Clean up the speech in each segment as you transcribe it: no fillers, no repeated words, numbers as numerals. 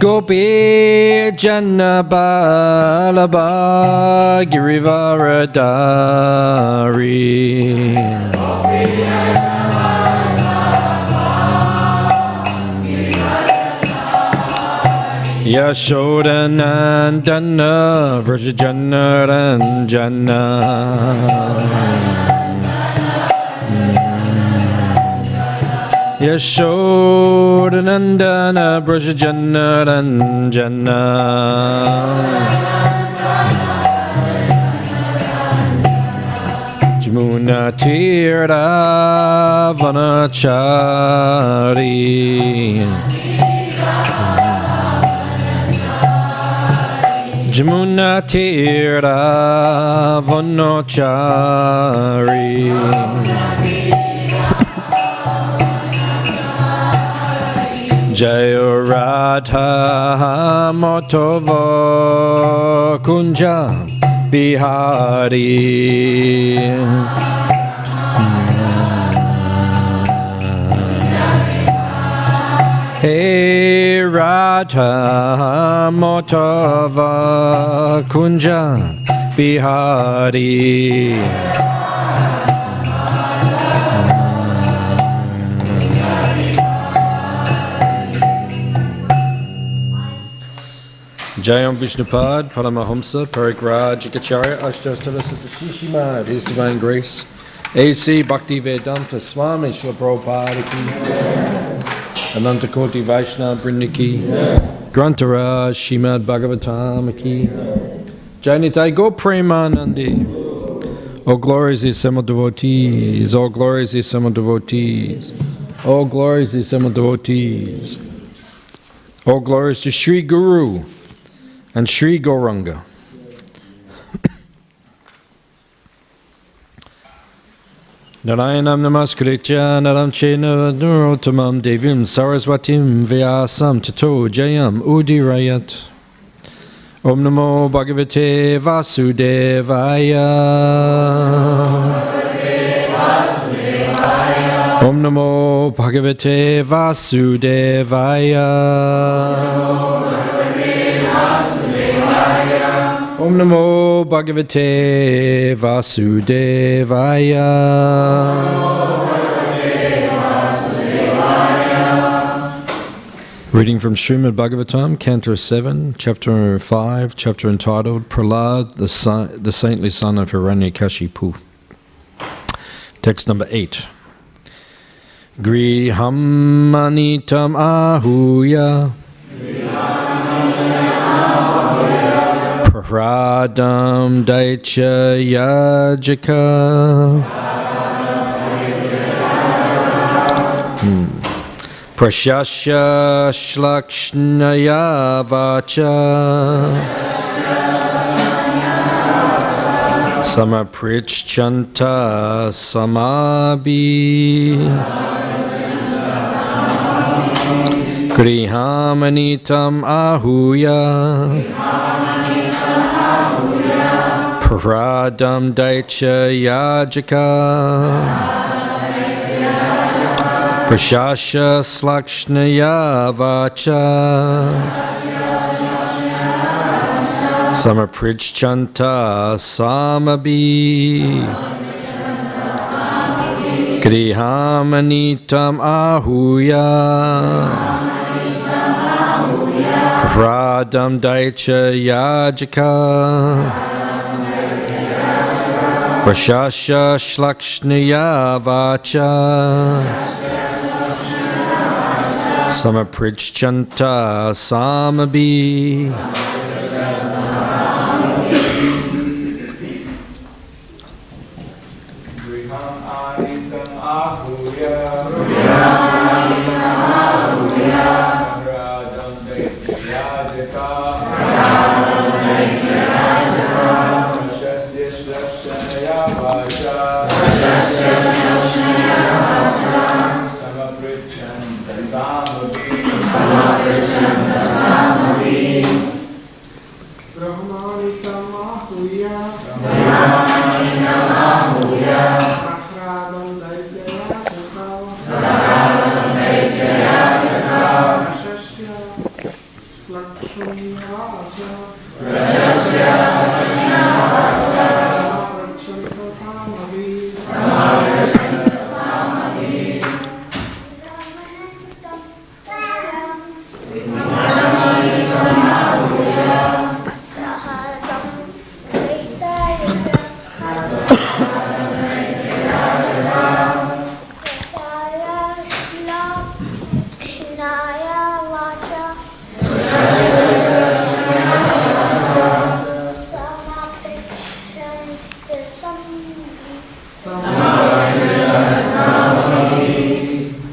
Gopi Janna Balabha Girivaradari Yashoda Nandana Vrajajana Ranjana Yashoda Nandana Vrajajana Ranjana Jamuna Tirtha Vanachari Jamuna Tirtha Vanachari Jaya Radha Matava Kunja Bihari Hey Radha Matava Kunja Bihari Jayam Vishnupad, Paramahamsa, Parigraj, ISKCON Shishimad, His Divine Grace, A.C. Bhaktivedanta, Swami, Śrīmad Bhāgavatam ki, Anantakoti Vaishnava Brindiki, Grantaraj, Śrīmad Bhāgavatam ki, Jainitai Go Premanandi, all glories is some devotees, all glories is some devotees, all glories is some devotees, all glories to Sri Guru and Sri Gauranga. Narayanam namaskritya naram chena narottamam devim saraswatim vyasam tato jayam udirayat. Om namo bhagavate vasudevaya. Om namo bhagavate vasudevaya. Om Namo Bhagavate Vasudevaya. Reading from Śrīmad Bhāgavatam, Canto 7, Chapter 5, chapter entitled Prahlad, the saintly son of Hiranyakashipu. Text number 8. Griham manitam ahuya Pradam Daicha Yajaka Prashasya Shlakshnaya Vacha Samaprichchanta Samabi Grihamanitam Ahuya Pradam Daicha Yajaka Prashasya Slakshnaya Vacha Samaprichchanta Samabi Grihamanitam Ahuya Pradam Daicha Yajaka Prashasya Shlakshnaya Vacha Samaprichchanta Samabi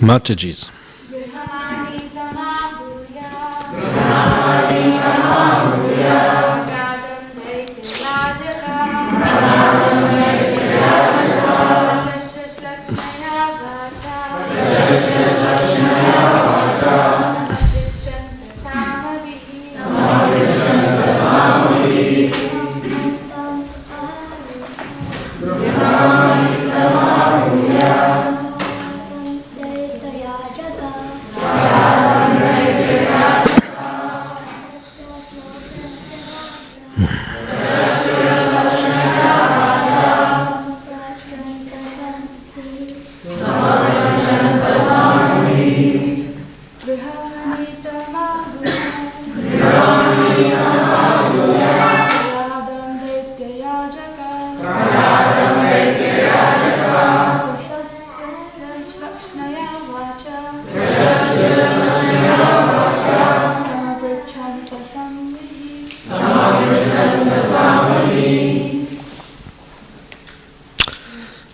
Mataji's.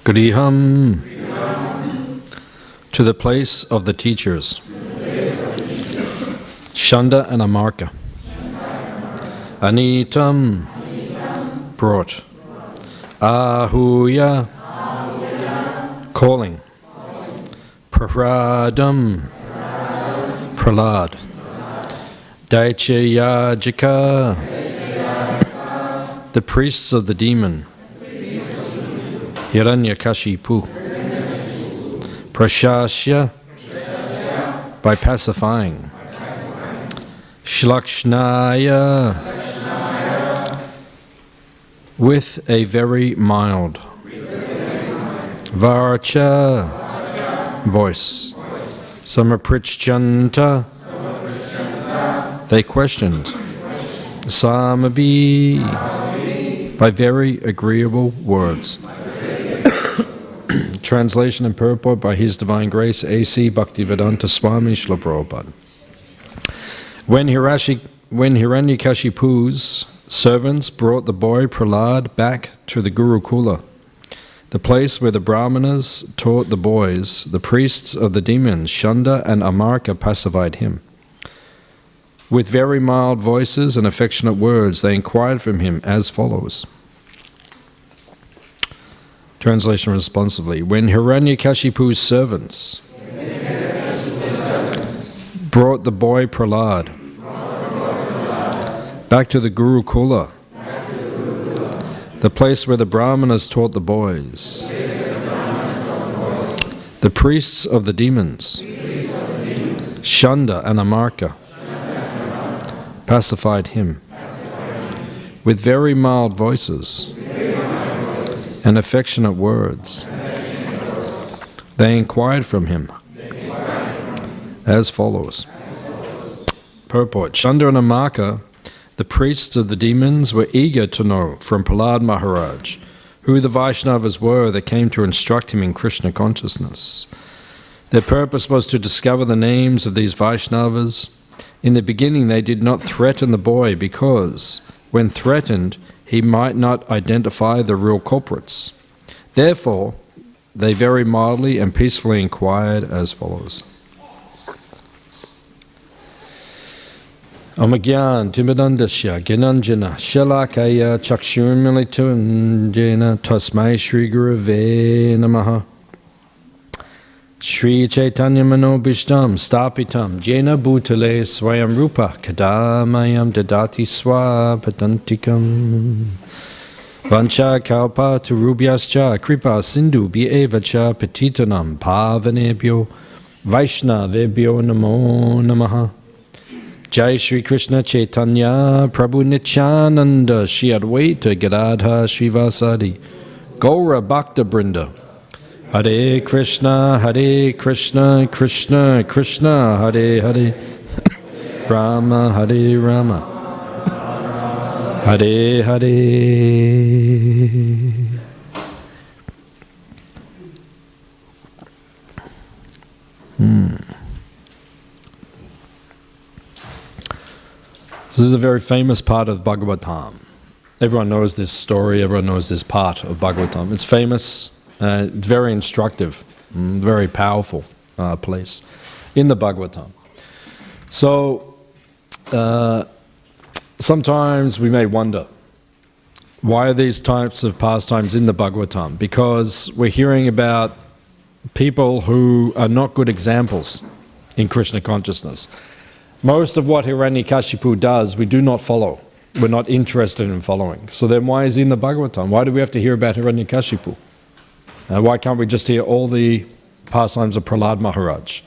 Griham, to the place of the teachers, Shanda and Amarka. Anitam, brought. Ahuya, calling. Praradam, Pralad. Daityayajika, the priests of the demon. Hiranyakashipu. Prashasya, by pacifying. Shalakshnaya, with a very mild. Varcha, voice. Samaprichyanta, they questioned. Samabi, by very agreeable words. Translation and purport by His Divine Grace, A.C. Bhaktivedanta Swami Śrīmad Prabhupada. When Hiranyakashipu's servants brought the boy Prahlad back to the Gurukula, the place where the Brahmanas taught the boys, the priests of the demons, Shanda and Amarka, pacified him. With very mild voices and affectionate words, they inquired from him as follows. Translation responsively. When Hiranyakashipu's servants brought the boy Prahlad back to the Gurukula, the place where the Brahmanas taught the boys, the priests of the demons, Shanda and Amarka, pacified him with very mild voices and affectionate words. They inquired from him as follows. Purport. Shanda and Amarka, the priests of the demons, were eager to know from Prahlad Maharaj who the Vaishnavas were that came to instruct him in Krishna consciousness. Their purpose was to discover the names of these Vaishnavas. In the beginning they did not threaten the boy because, when threatened, he might not identify the real culprits. Therefore, they very mildly and peacefully inquired as follows. Amagyan Timidandasya Ginanjana Shalakaya Chakshurmilitunjena Tasmai Shri Gurave Namaha Shri Chaitanya Manobishtam Stapitam Jena Bhutale Swayam Rupa Kadamayam Dadati Swapatantikam Vancha Kalpa Turubhyascha Kripa Sindhu Bhyevacha Petitanam Pavanebhyo Vaishnavebhyo Namo Namaha Jai Shri Krishna Chaitanya Prabhu Nityananda Shri Advaita Gadadha Srivasadi Gaura Bhakta Brinda Hare Krishna Krishna Krishna Hare Hare Rama Hare Rama Hare Hare. This is a very famous part of Bhagavatam. Everyone knows this story, everyone knows this part of Bhagavatam. It's famous, it's very instructive, very powerful place in the Bhagavatam. So, sometimes we may wonder, why are these types of pastimes in the Bhagavatam? Because we're hearing about people who are not good examples in Krishna consciousness. Most of what Hiranyakashipu does, we do not follow. We're not interested in following. So then why is he in the Bhagavatam? Why do we have to hear about Hiranyakashipu? Why can't we just hear all the pastimes of Prahlad Maharaj?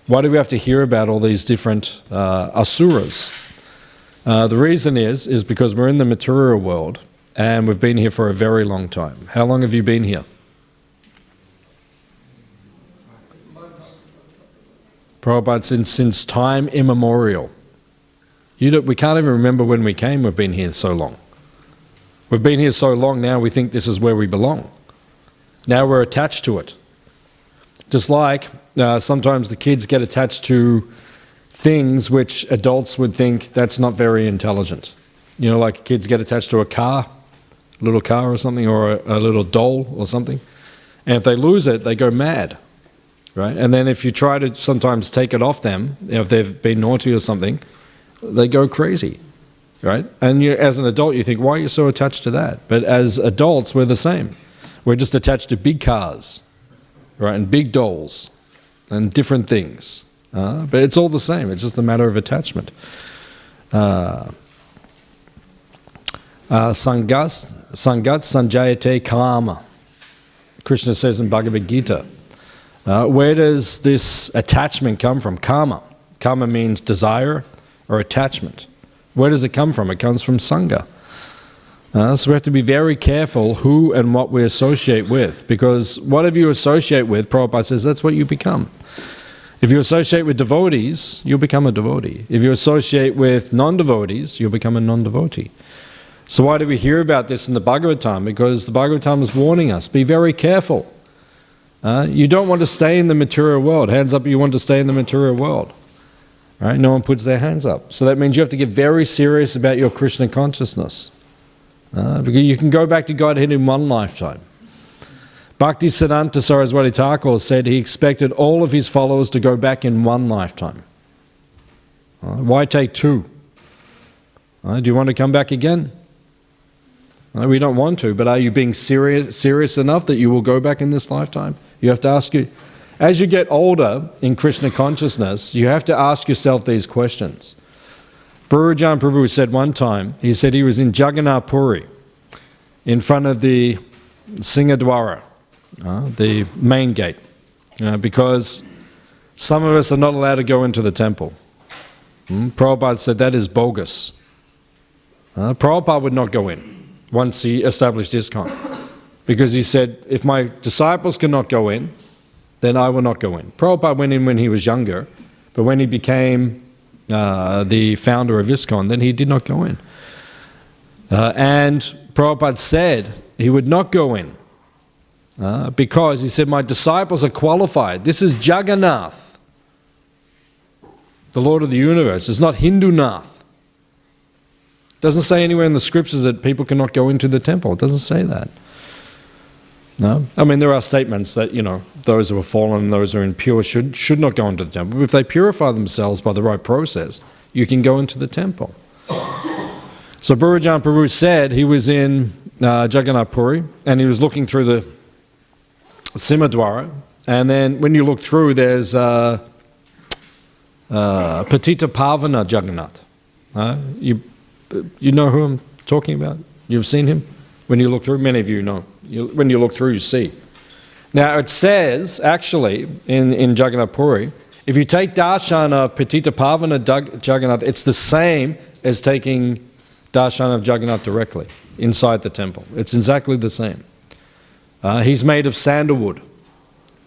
Why do we have to hear about all these different asuras? The reason is because we're in the material world and we've been here for a very long time. How long have you been here? Prabhupada, since time immemorial. We can't even remember when we came, we've been here so long. We've been here so long now we think this is where we belong. Now we're attached to it. Just like sometimes the kids get attached to things which adults would think that's not very intelligent. You know, like kids get attached to a car, a little car or something, or a little doll or something. And if they lose it, they go mad, right? And then if you try to sometimes take it off them, if they've been naughty or something, they go crazy, right? And as an adult, you think, why are you so attached to that? But as adults, we're the same. We're just attached to big cars, right, and big dolls, and different things. But it's all the same. It's just a matter of attachment. Sangat sanjayate kama. Krishna says in Bhagavad Gita. Where does this attachment come from? Kama. Kama means desire or attachment. Where does it come from? It comes from Sangha. So we have to be very careful who and what we associate with, because whatever you associate with, Prabhupada says, that's what you become. If you associate with devotees, you'll become a devotee. If you associate with non-devotees, you'll become a non-devotee. So why do we hear about this in the Bhagavatam? Because the Bhagavatam is warning us, be very careful. You don't want to stay in the material world. Hands up, you want to stay in the material world. Right? No one puts their hands up. So that means you have to get very serious about your Krishna consciousness. Because you can go back to Godhead in one lifetime. Bhaktisiddhanta Saraswati Thakur said he expected all of his followers to go back in one lifetime. Why take two? Do you want to come back again? We don't want to, but are you being serious enough that you will go back in this lifetime? You have to ask you. As you get older in Krishna consciousness, you have to ask yourself these questions. Bhurajan Prabhu said one time, he said he was in Jagannath Puri, in front of the Singadwara, the main gate, because some of us are not allowed to go into the temple. Prabhupada said that is bogus. Prabhupada would not go in once he established ISKCON, because he said, if my disciples cannot go in, then I will not go in. Prabhupada went in when he was younger, but when he became the founder of ISKCON, then he did not go in. And Prabhupada said he would not go in because he said, my disciples are qualified. This is Jagannath, the Lord of the universe. It's not Hindunath. It doesn't say anywhere in the scriptures that people cannot go into the temple. It doesn't say that. No? I mean, there are statements that, those who are fallen, those who are impure should not go into the temple. But if they purify themselves by the right process, you can go into the temple. So Bhurajan Prabhu said he was in Jagannath Puri, and he was looking through the Simhadwara, and then when you look through, there's Patita Pavana Jagannath. You know who I'm talking about? You've seen him? When you look through, many of you know. When you look through, you see. Now it says, actually, in Jagannath Puri, if you take darshan of Patita Pavana Jagannath, it's the same as taking darshan of Jagannath directly inside the temple. It's exactly the same. He's made of sandalwood.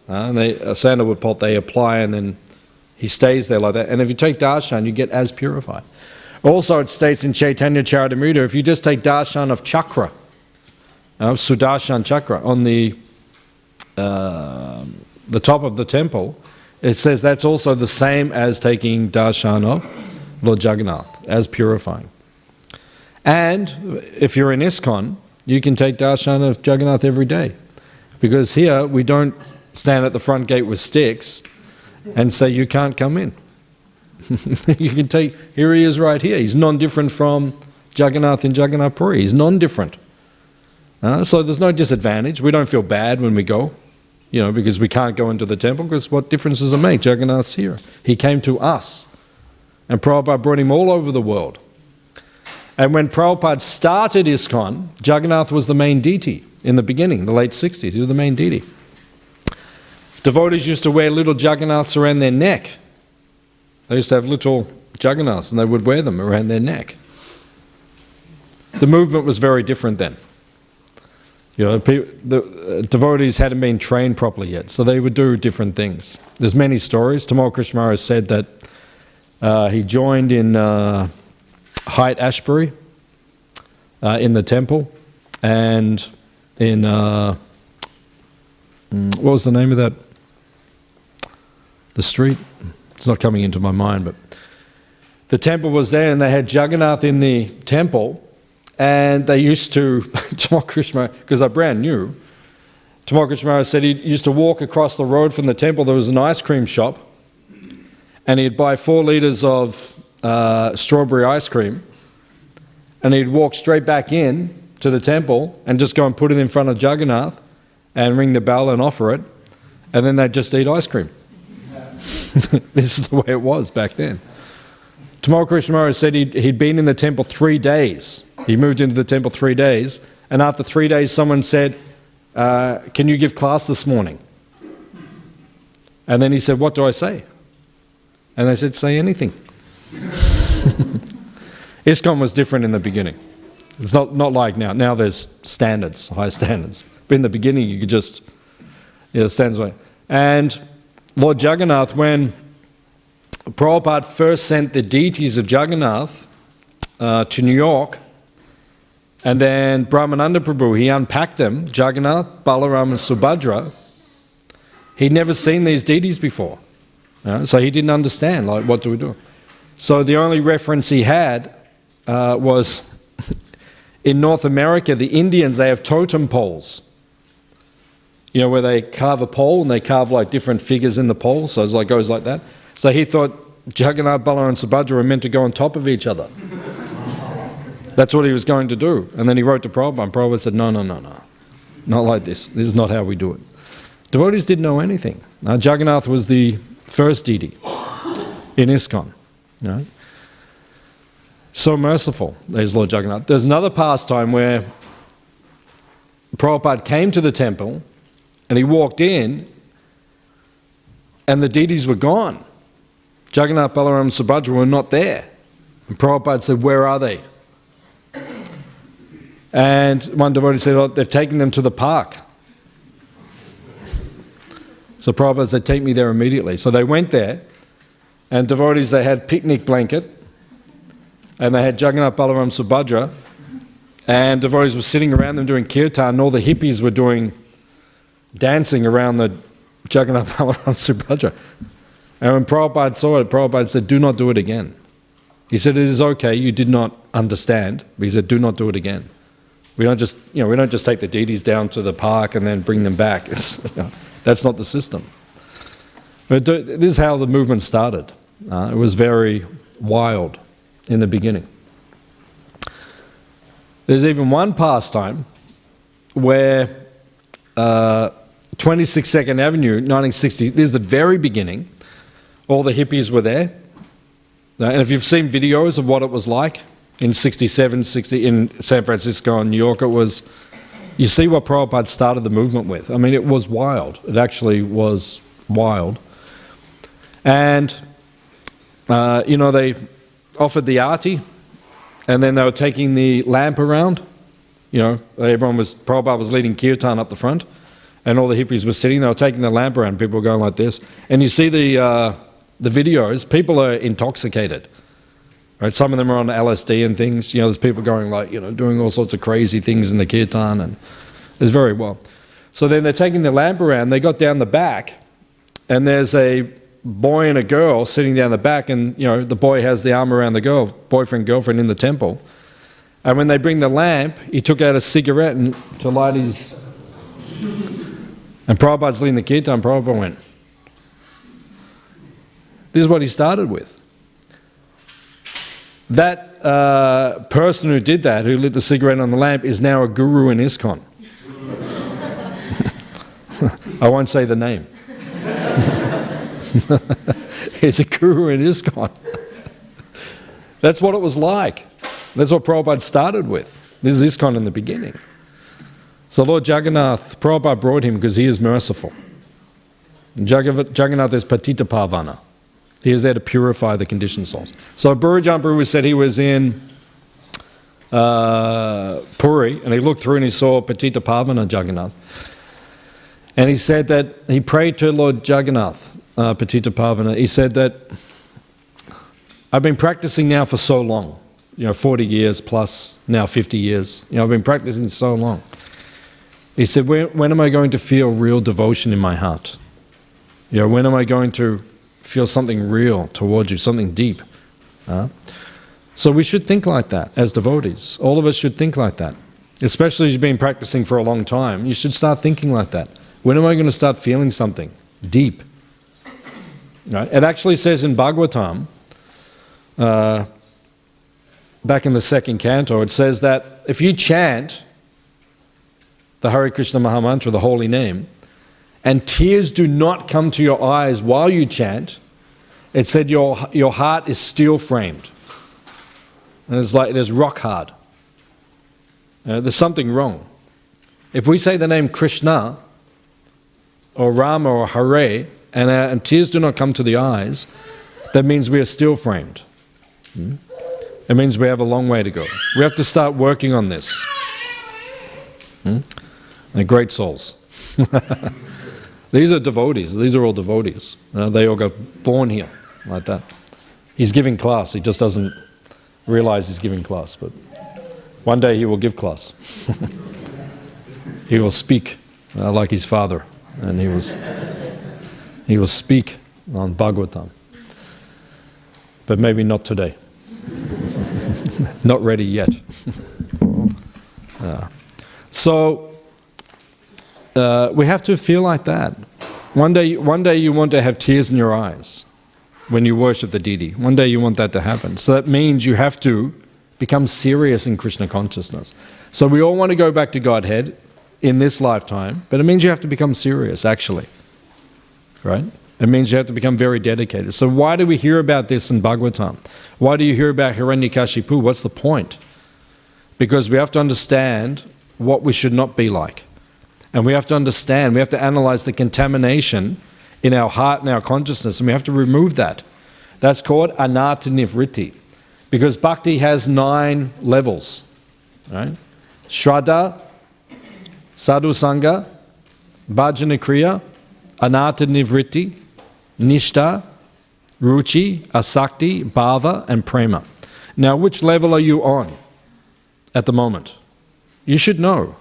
A sandalwood pulp they apply, and then he stays there like that. And if you take darshan, you get as purified. Also, it states in Chaitanya Charitamrita, if you just take darshan of chakra, Sudarshan chakra, on the top of the temple, it says that's also the same as taking darshan of Lord Jagannath, as purifying. And if you're in ISKCON, you can take darshan of Jagannath every day. Because here, we don't stand at the front gate with sticks and say, you can't come in. You can take, here he is right here. He's non-different from Jagannath in Jagannath Puri. He's non-different. So there's no disadvantage. We don't feel bad when we go, because we can't go into the temple, because what difference does it make? Jagannath's here. He came to us. And Prabhupada brought him all over the world. And when Prabhupada started ISKCON, Jagannath was the main deity in the beginning, the late 60s. He was the main deity. Devotees used to wear little Jagannaths around their neck. They used to have little Jagannaths and they would wear them around their neck. The movement was very different then. The devotees hadn't been trained properly yet, so they would do different things. There's many stories. Tamal Krishna Maharaj said that he joined in Haight Ashbury in the temple, and in what was the name of that? The street? It's not coming into my mind, but the temple was there and they had Jagannath in the temple, and they used to, Tamal Krishna, because they're brand new, Tamal Krishna Maharaj said he used to walk across the road from the temple. There was an ice cream shop, and he'd buy 4 litres of strawberry ice cream, and he'd walk straight back in to the temple and just go and put it in front of Jagannath and ring the bell and offer it, and then they'd just eat ice cream. This is the way it was back then. Tamal Krishna Maharaj said he'd been in the temple 3 days. He moved into the temple 3 days, and after 3 days someone said, can you give class this morning? And then he said, what do I say? And they said, say anything. ISKCON was different in the beginning. It's not like now. Now there's standards, high standards. But in the beginning you could just, stands away. And Lord Jagannath, when Prabhupada first sent the deities of Jagannath to New York, and then Brahmananda Prabhu, he unpacked them, Jagannath, Balaram and Subhadra. He'd never seen these deities before. So he didn't understand, like, what do we do? So the only reference he had was in North America, the Indians, they have totem poles. Where they carve a pole and they carve like different figures in the pole, so it goes like that. So he thought Jagannath, Balaram and Subhadra were meant to go on top of each other. That's what he was going to do. And then he wrote to Prabhupada, and Prabhupada said, no, not like this. This is not how we do it. Devotees didn't know anything. Jagannath was the first deity in ISKCON. So merciful is Lord Jagannath. There's another pastime where Prabhupada came to the temple and he walked in and the deities were gone. Jagannath, Balaram and Subhadra were not there. And Prabhupada said, where are they? And one devotee said, oh, they've taken them to the park. So Prabhupada said, take me there immediately. So they went there, and devotees, they had picnic blanket, and they had Jagannath, Balaram, Subhadra, and devotees were sitting around them doing kirtan, and all the hippies were doing dancing around the Jagannath, Balaram, Subhadra. And when Prabhupada saw it, Prabhupada said, do not do it again. He said, it is okay, you did not understand, but he said, do not do it again. We don't just, we don't just take the deities down to the park and then bring them back. That's not the system. But this is how the movement started. It was very wild in the beginning. There's even one pastime where 22nd Avenue, 1960, this is the very beginning, all the hippies were there. And if you've seen videos of what it was like in 67, 60, in San Francisco and New York, it was, you see what Prabhupada started the movement with. I mean, it was wild. It actually was wild. And, they offered the arti, and then they were taking the lamp around. Prabhupada was leading kirtan up the front, and all the hippies were sitting, they were taking the lamp around, people were going like this. And you see the videos, people are intoxicated. Right? Some of them are on LSD and things. There's people going like, doing all sorts of crazy things in the kirtan, and it's very well. So then they're taking the lamp around, they got down the back, and there's a boy and a girl sitting down the back, and the boy has the arm around the girl, boyfriend, girlfriend in the temple. And when they bring the lamp, he took out a cigarette and to light his... And Prabhupada's leading the kirtan, Prabhupada went. This is what he started with. That person who did that, who lit the cigarette on the lamp, is now a guru in ISKCON. I won't say the name. He's a guru in ISKCON. That's what it was like. That's what Prabhupada started with. This is ISKCON in the beginning. So Lord Jagannath, Prabhupada brought him because he is merciful. Jagannath is Patita Pavana. He is there to purify the conditioned souls. So Burrajan Prabhu said he was in Puri, and he looked through and he saw Patita Pavana Jagannath. And he said that, he prayed to Lord Jagannath, Patita Pavana, he said that, I've been practicing now for so long, 40 years plus, now 50 years. I've been practicing so long. He said, when am I going to feel real devotion in my heart? When am I going to feel something real towards you, something deep? So we should think like that as devotees. All of us should think like that. Especially if you've been practicing for a long time, you should start thinking like that. When am I going to start feeling something deep? Right? It actually says in Bhagavatam, back in the second canto, it says that if you chant the Hare Krishna Mahamantra, the holy name, and tears do not come to your eyes while you chant, it said your heart is steel framed. And it's like there's rock hard. There's something wrong. If we say the name Krishna, or Rama, or Hare, and tears do not come to the eyes, that means we are steel framed. It means we have a long way to go. We have to start working on this. They're great souls. These are devotees. These are all devotees. They all got born here like that. He's giving class. He just doesn't realize he's giving class. But one day he will give class. He will speak like his father. And he will speak on Bhagavatam. But maybe not today. Not ready yet. So we have to feel like that. One day you want to have tears in your eyes when you worship the deity. One day you want that to happen. So that means you have to become serious in Krishna consciousness. So we all want to go back to Godhead in this lifetime, but it means you have to become serious, actually. Right? It means you have to become very dedicated. So why do we hear about this in Bhagavatam? Why do you hear about Hiranyakashipu? What's the point? Because we have to understand what we should not be like. And we have to understand, we have to analyze the contamination in our heart and our consciousness, and we have to remove that. That's called anartha-nivritti. Because bhakti has 9 levels. Right? Shraddha, sadhu sangha, bhajana kriya, anartha-nivritti, nishtha, ruchi, asakti, bhava, and prema. Now, which level are you on at the moment? You should know.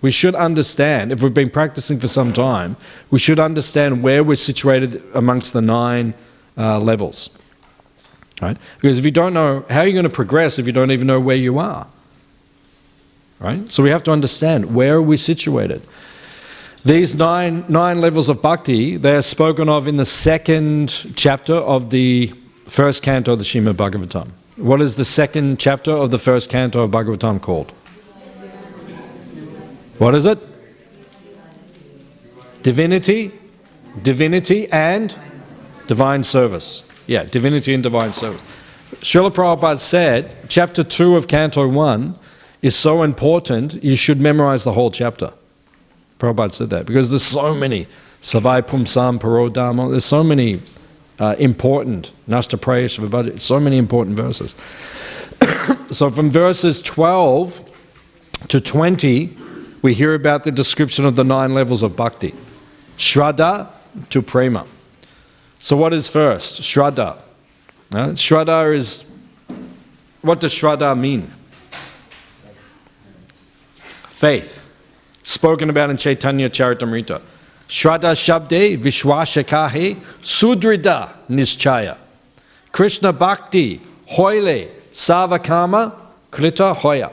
We should understand, if we've been practicing for some time, we should understand where we're situated amongst the 9 levels. Right? Because if you don't know, how are you going to progress if you don't even know where you are? Right? So we have to understand, where are we situated? These nine levels of bhakti, they are spoken of in the 2nd chapter of the 1st canto of the Śrīmad Bhāgavatam. What is the 2nd chapter of the 1st canto of Bhagavatam called? What is it? Divinity and divine service. Yeah, divinity and divine service. Srila Prabhupada said, chapter 2 of canto 1 is so important, you should memorize the whole chapter. Prabhupada said that, because there's so many, Savai Pumsam Parodama, there's so many important, Nashta Prayesh Vibhaja, so many important verses. So from verses 12 to 20, we hear about the description of the 9 levels of bhakti. Shraddha to prema. So what is first? Shraddha. Shraddha is, what does Shraddha mean? Faith. Spoken about in Chaitanya Charitamrita. Shraddha Shabde Vishwashakahe Sudrida Nischaya. Krishna Bhakti Hoile Savakama Krita Hoya.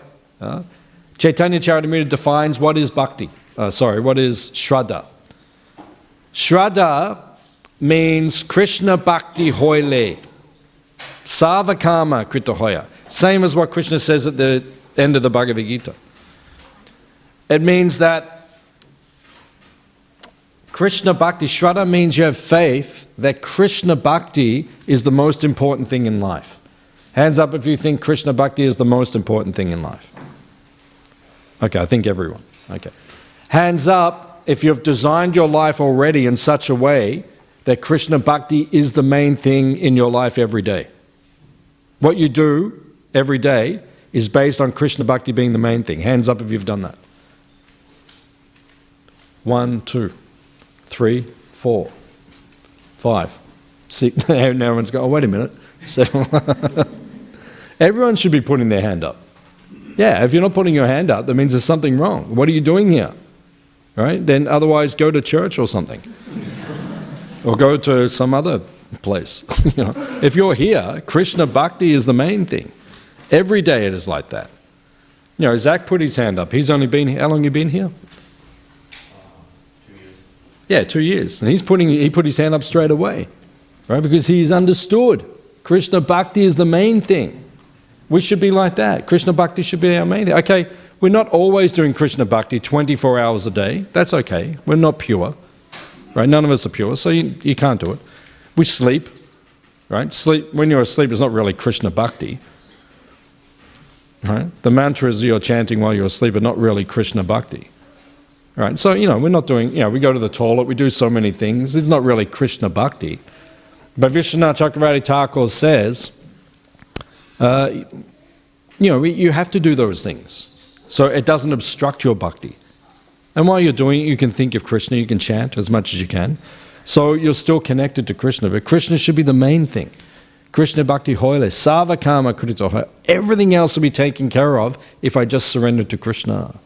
Chaitanya Charitamrita defines what is bhakti. What is Shraddha. Shraddha means Krishna Bhakti Hoyle. Savakama Krita Hoya. Same as what Krishna says at the end of the Bhagavad Gita. It means that Krishna Bhakti, Shraddha means you have faith that Krishna Bhakti is the most important thing in life. Hands up if you think Krishna Bhakti is the most important thing in life. Okay, I think everyone. Okay. Hands up if you've designed your life already in such a way that Krishna Bhakti is the main thing in your life every day. What you do every day is based on Krishna Bhakti being the main thing. Hands up if you've done that. 1, 2, 3, 4, 5, 6. Now everyone's going, oh, wait a minute. 7. Everyone should be putting their hand up. Yeah, if you're not putting your hand up, that means there's something wrong. What are you doing here? Right? Then otherwise go to church or something. Or go to some other place. You know, if you're here, Krishna Bhakti is the main thing. Every day it is like that. You know, Zach put his hand up. He's only been, how long have you been here? 2 years. Yeah, 2 years. And he put his hand up straight away. Right? Because he's understood. Krishna Bhakti is the main thing. We should be like that. Krishna Bhakti should be our main thing. Okay, we're not always doing Krishna Bhakti 24 hours a day. That's okay. We're not pure. Right? None of us are pure, so you can't do it. We sleep. Right? Sleep. When you're asleep, it's not really Krishna Bhakti. Right? The mantras you're chanting while you're asleep are not really Krishna Bhakti. Right? So, we're not doing, we go to the toilet, we do so many things. It's not really Krishna Bhakti. But Vishwanath Chakravarti Thakur says, you have to do those things so it doesn't obstruct your bhakti. And while you're doing it, you can think of Krishna, you can chant as much as you can. So you're still connected to Krishna, but Krishna should be the main thing. Krishna Bhakti Hoyle, Savakama Krita Hoyle. Everything else will be taken care of if I just surrender to Krishna.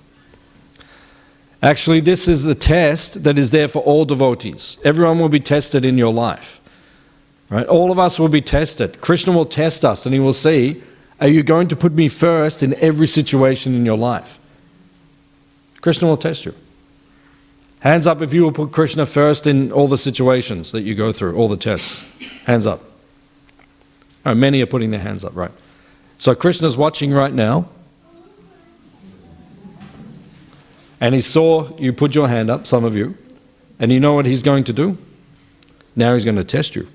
Actually, this is the test that is there for all devotees. Everyone will be tested in your life. Right? All of us will be tested. Krishna will test us and he will see, are you going to put me first in every situation in your life? Krishna will test you. Hands up if you will put Krishna first in all the situations that you go through, all the tests. Hands up. All right, many are putting their hands up, right? So Krishna's watching right now. And he saw you put your hand up, some of you. And you know what he's going to do? Now he's going to test you.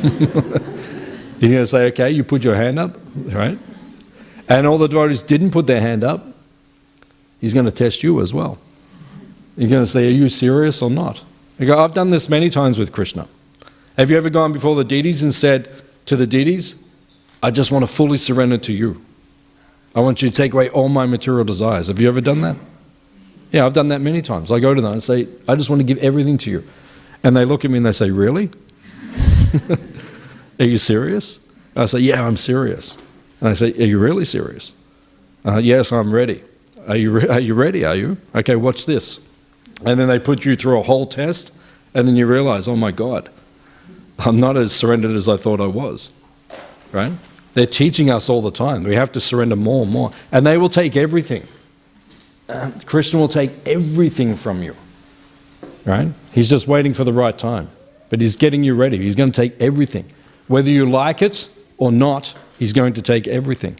You're going to say, okay, you put your hand up, right? And all the devotees didn't put their hand up. He's going to test you as well. You're going to say, are you serious or not? You go, I've done this many times with Krishna. Have you ever gone before the deities and said to the deities, I just want to fully surrender to you. I want you to take away all my material desires. Have you ever done that? Yeah, I've done that many times. I go to them and say, I just want to give everything to you. And they look at me and they say, really? Are you serious? I say, yeah, I'm serious. And I say, are you really serious? Yes, I'm ready. Are you ready, are you? Okay, watch this. And then they put you through a whole test, and then you realize, oh my God, I'm not as surrendered as I thought I was. Right? They're teaching us all the time. We have to surrender more and more. And they will take everything. Krishna will take everything from you. Right? He's just waiting for the right time. But he's getting you ready. He's going to take everything. Whether you like it or not, he's going to take everything.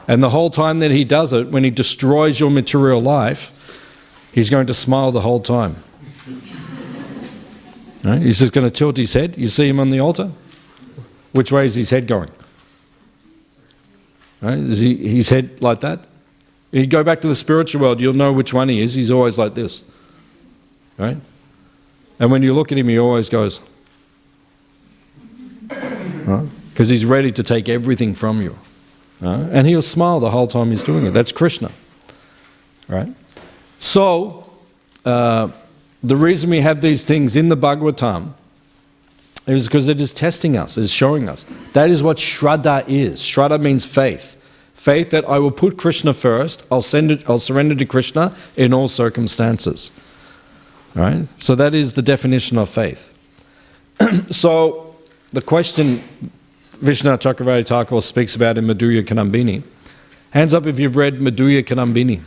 And the whole time that he does it, when he destroys your material life, he's going to smile the whole time. Right? He's just going to tilt his head. You see him on the altar? Which way is his head going? Right? Is his head like that? You go back to the spiritual world, you'll know which one he is. He's always like this. Right? And when you look at him, he always goes, because he's ready to take everything from you. And he'll smile the whole time he's doing it. That's Krishna. Right? So, the reason we have these things in the Bhagavatam is because it is testing us, it is showing us. That is what Shraddha is. Shraddha means faith. Faith that I will put Krishna first, I'll surrender to Krishna in all circumstances. Right? So that is the definition of faith. So the question Vishwanath Chakravarti Thakur speaks about in Madhurya Kanambini, Hands up if you've read Madhurya Kadambini.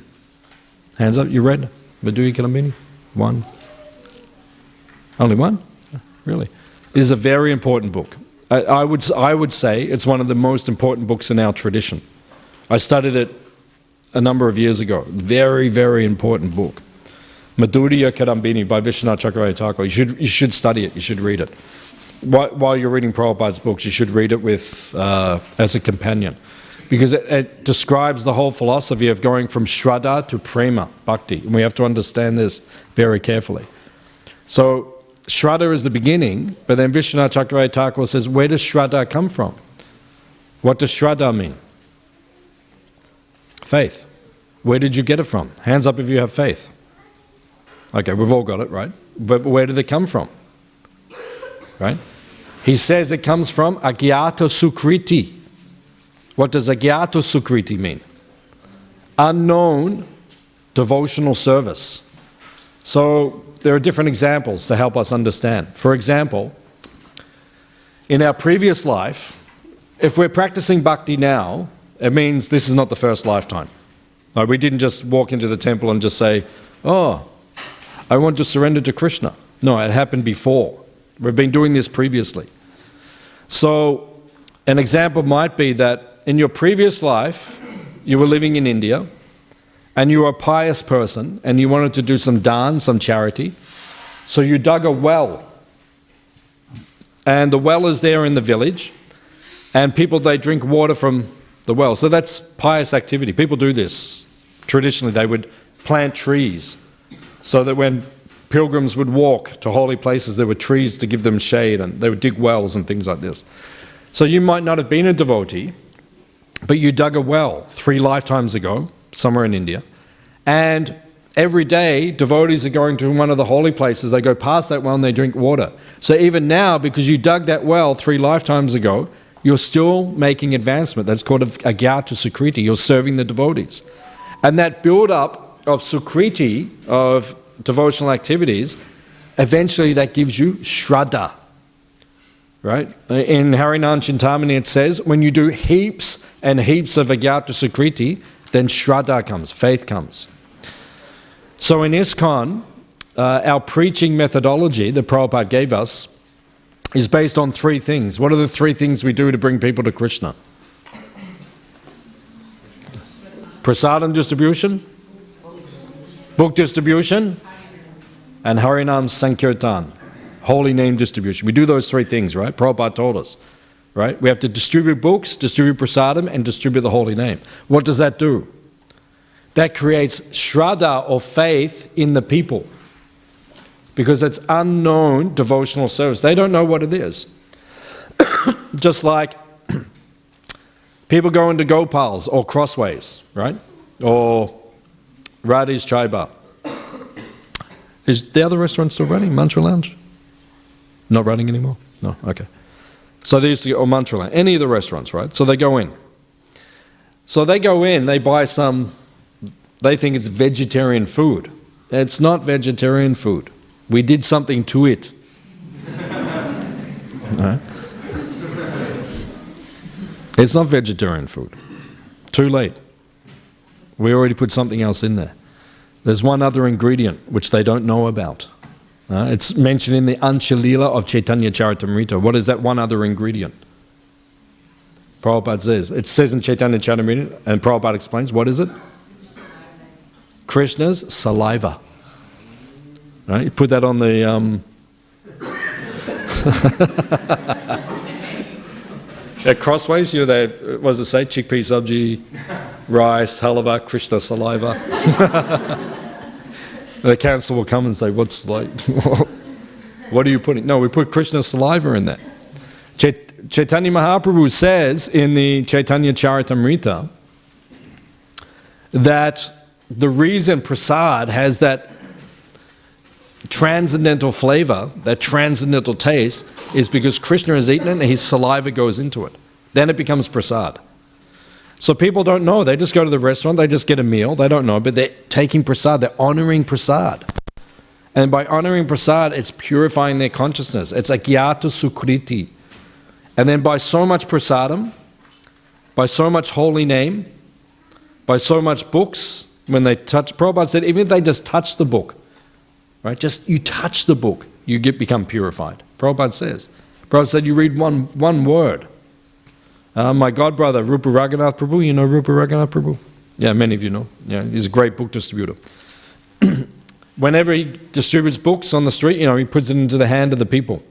Hands up, you read Madhurya Kadambini? One. Only one? Really? This is a very important book. I would say it's one of the most important books in our tradition. I studied it a number of years ago. Very, very important book. Madhurya Kadambini by Vishwanath Chakravarti Thakur. You should study it. You should read it. While you're reading Prabhupada's books, you should read it with as a companion, because it describes the whole philosophy of going from Shraddha to Prema, Bhakti. And we have to understand this very carefully. So Shraddha is the beginning, but then Vishwanath Chakravarti Thakur says, where does Shraddha come from? What does Shraddha mean? Faith. Where did you get it from? Hands up if you have faith. Okay, we've all got it, right? But where did it come from? Right? He says it comes from Agyata Sukriti. What does Agyata Sukriti mean? Unknown devotional service. So there are different examples to help us understand. For example, in our previous life, if we're practicing bhakti now, it means this is not the first lifetime. Like, we didn't just walk into the temple and just say, oh, I want to surrender to Krishna. No, it happened before. We've been doing this previously. So an example might be that in your previous life, you were living in India, and you were a pious person, and you wanted to do some daan, some charity, so you dug a well. And the well is there in the village, and people, they drink water from the well. So that's pious activity. People do this. Traditionally, they would plant trees so that when pilgrims would walk to holy places, there were trees to give them shade, and they would dig wells and things like this. So you might not have been a devotee, but you dug a well 3 lifetimes ago, somewhere in India, and every day devotees are going to one of the holy places, they go past that well and they drink water. So even now, because you dug that well 3 lifetimes ago, you're still making advancement. That's called Agyata Sukriti. You're serving the devotees. And that build-up of Sukriti, of devotional activities, eventually that gives you Shraddha. Right? In Harinam Chintamani it says, when you do heaps and heaps of Agyata Sukriti, then Shraddha comes, faith comes. So in ISKCON, our preaching methodology that Prabhupada gave us is based on 3 things. What are the 3 things we do to bring people to Krishna? Prasadam distribution, book distribution, and Harinam Sankirtan, holy name distribution. We do those 3 things, right? Prabhupada told us, right? We have to distribute books, distribute prasadam, and distribute the holy name. What does that do? That creates shraddha, or faith, in the people, because it's unknown devotional service. They don't know what it is. Just like people go into Gopal's or Crossways, right? Or Radhi's Chai Bar. Is the other restaurant still running? Mantra Lounge? Not running anymore? No, okay. So they used to go, or Mantra Lounge, any of the restaurants, right? So they go in. So they go in, they buy some, they think it's vegetarian food. It's not vegetarian food. We did something to it. Right? It's not vegetarian food. Too late. We already put something else in there. There's one other ingredient which they don't know about. It's mentioned in the Ansha-lila of Chaitanya Charitamrita. What is that one other ingredient? Prabhupada says. It says in Chaitanya Charitamrita, and Prabhupada explains, what is it? Krishna's saliva. Right? You put that on the... At Crossways, you know, they, what does it say? Chickpea sabji, rice, halava, Krishna saliva. The council will come and say, what's like, what are you putting? No, we put Krishna saliva in there. Chaitanya Mahaprabhu says in the Chaitanya Charitamrita that the reason prasad has that transcendental flavor, that transcendental taste, is because Krishna has eaten it and his saliva goes into it. Then it becomes prasad. So people don't know. They just go to the restaurant, they just get a meal, they don't know, but they're taking prasad, they're honoring prasad. And by honoring prasad, it's purifying their consciousness. It's agyata sukriti. And then by so much prasadam, by so much holy name, by so much books, when they touch, Prabhupada said, even if they just touch the book, right? Just you touch the book, you become purified. Prabhupada says. Prabhupada said you read one word. My godbrother, Rupa Raghunath Prabhu, you know Rupa Raghunath Prabhu? Yeah, many of you know. Yeah, he's a great book distributor. Whenever he distributes books on the street, he puts it into the hand of the people,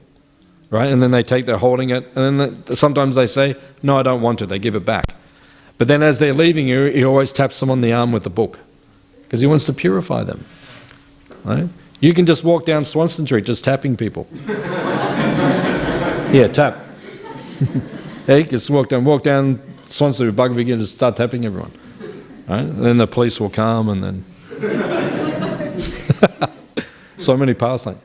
right? And then they're holding it, and then sometimes they say, no, I don't want it, they give it back. But then as they're leaving, he always taps them on the arm with the book, because he wants to purify them, right? You can just walk down Swanston Street just tapping people. Yeah, tap. Hey, just walk down Swanston Street with Bhaktivedanta and just start tapping everyone. Right? And then the police will come, and then so many pastimes.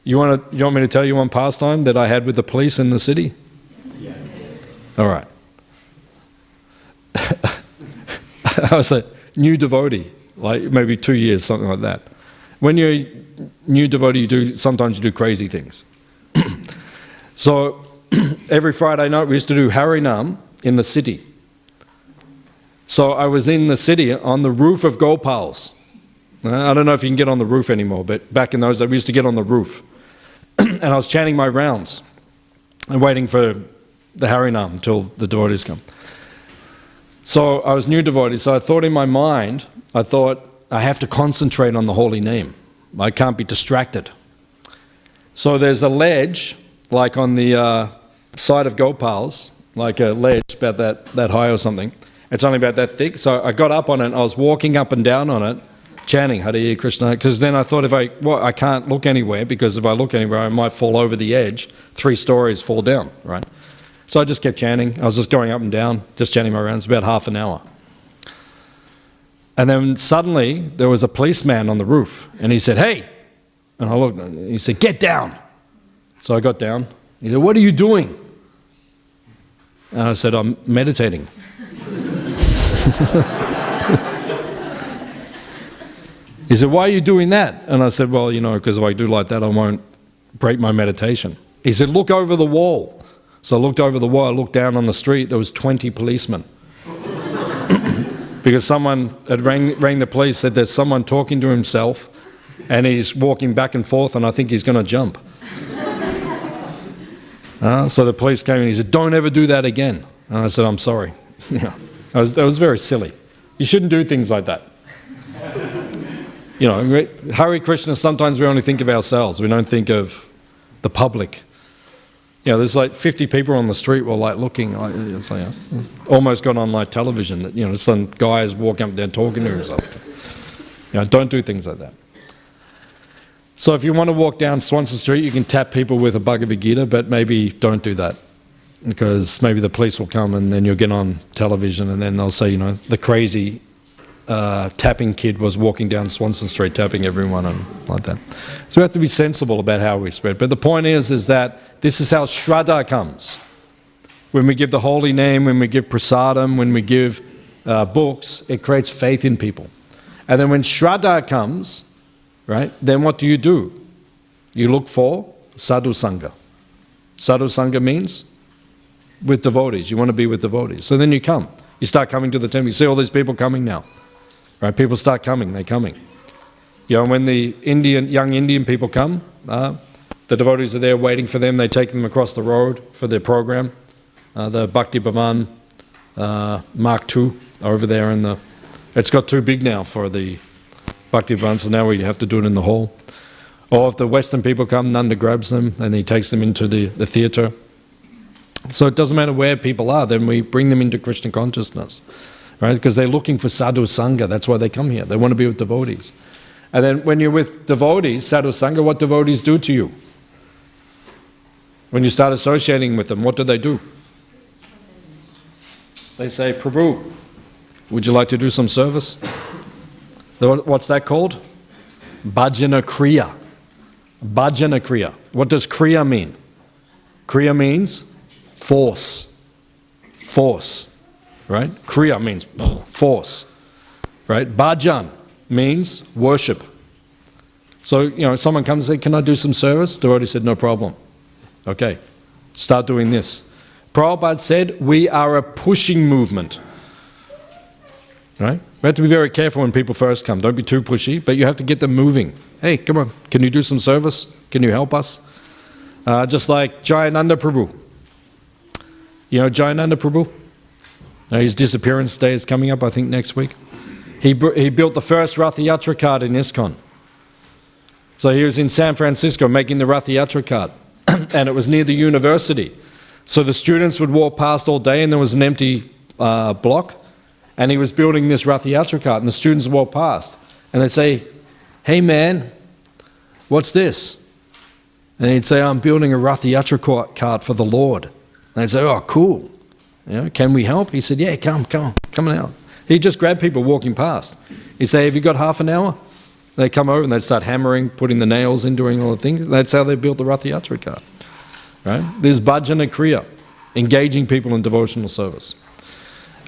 You want me to tell you one pastime that I had with the police in the city? Yes. All right. I was a new devotee, like maybe 2 years, something like that. When you're a new devotee, sometimes you do crazy things. So every Friday night we used to do Hare in the city. So I was in the city on the roof of Gopal's. I don't know if you can get on the roof anymore, but back in those days we used to get on the roof. And I was chanting my rounds and waiting for the Harinam until the devotees come. So I was new devotee, so I thought in my mind, I have to concentrate on the holy name. I can't be distracted. So there's a ledge, like on the side of Gopal's, like a ledge about that high or something. It's only about that thick. So I got up on it, and I was walking up and down on it, chanting Hare Krishna, because then I thought I can't look anywhere, because if I look anywhere I might fall over the edge, 3 stories fall down, right? So I just kept chanting. I was just going up and down, just chanting my rounds, about half an hour. And then suddenly there was a policeman on the roof, and he said, hey! And I looked, and he said, get down! So I got down. He said, what are you doing? And I said, I'm meditating. He said, why are you doing that? And I said, well, because if I do like that, I won't break my meditation. He said, look over the wall. So I looked over the wall, I looked down on the street, there was 20 policemen. Because someone had rang the police, said there's someone talking to himself, and he's walking back and forth, and I think he's going to jump. So the police came and he said, don't ever do that again. And I said, I'm sorry. That was very silly. You shouldn't do things like that. Hare Krishna, sometimes we only think of ourselves. We don't think of the public. There's like 50 people on the street were like looking. It's almost got on like television that, some guy is walking up and down talking to himself. Don't do things like that. So if you want to walk down Swanston Street, you can tap people with a Bhagavad Gita, but maybe don't do that. Because maybe the police will come and then you'll get on television and then they'll say, the crazy tapping kid was walking down Swanston Street tapping everyone and like that. So we have to be sensible about how we spread. But the point is that this is how Shraddha comes. When we give the holy name, when we give prasadam, when we give books, it creates faith in people. And then when Shraddha comes, right, then what do? You look for sadhu sangha. Sadhu sangha means with devotees. You want to be with devotees. So then you come. You start coming to the temple. You see all these people coming now. Right? People start coming. They're coming. When the young Indian people come, the devotees are there waiting for them. They take them across the road for their program. The Bhakti Bhavan Mark II over there in the... It's got too big now for the Bhakti Bhavan, so now we have to do it in the hall. Or if the Western people come, Nanda grabs them and he takes them into the theatre. So it doesn't matter where people are, then we bring them into Krishna consciousness, right? Because they're looking for sadhu sangha, that's why they come here. They want to be with devotees. And then when you're with devotees, sadhu sangha, what devotees do to you? When you start associating with them, what do? They say, Prabhu, would you like to do some service? What's that called? Bhajana Kriya. Bhajana Kriya. What does Kriya mean? Kriya means force. Force. Right? Kriya means force. Right? Bhajan means worship. So, someone comes and says, can I do some service? The devotee said, no problem. Okay, start doing this. Prabhupada said, we are a pushing movement. Right? We have to be very careful when people first come. Don't be too pushy, but you have to get them moving. Hey, come on, can you do some service? Can you help us? Just like Jayananda Prabhu. You know Jayananda Prabhu? His disappearance day is coming up, I think, next week. He built the first Rath Yatra cart in ISKCON. So he was in San Francisco making the Rath Yatra cart, and it was near the university. So the students would walk past all day, and there was an empty block, and he was building this Rath Yatra cart, and the students would walk past, and they'd say, "Hey man, what's this?" And he'd say, "I'm building a Rath Yatra cart for the Lord." And they'd say, "Oh, cool. You know, can we help?" He said, "Yeah, come out." He'd just grab people walking past. He'd say, "Have you got half an hour?" They'd come over and they'd start hammering, putting the nails in, doing all the things. That's how they built the Rath Yatra cart. Right? There's bhajana kriya, engaging people in devotional service.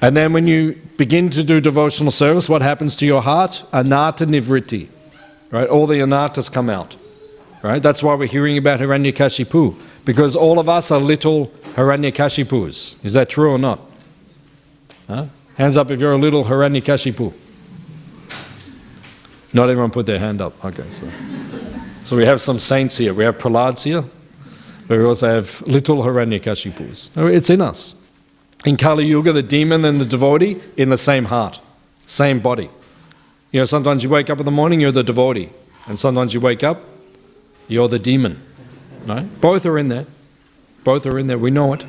And then when you begin to do devotional service, what happens to your heart? Anatta nivritti. Right? All the anattas come out. Right? That's why we're hearing about Hiranyakashipu. Because all of us are little Hiranyakashipus. Is that true or not? Huh? Hands up if you're a little Hiranyakashipu. Not everyone put their hand up. Okay, so we have some saints here. We have Pralads here, but we also have little Hiranyakashipus. It's in us. In Kali Yuga, the demon and the devotee in the same heart, same body. You know, sometimes you wake up in the morning, you're the devotee, and sometimes you wake up, you're the demon. Right? Both are in there. Both are in there. We know it.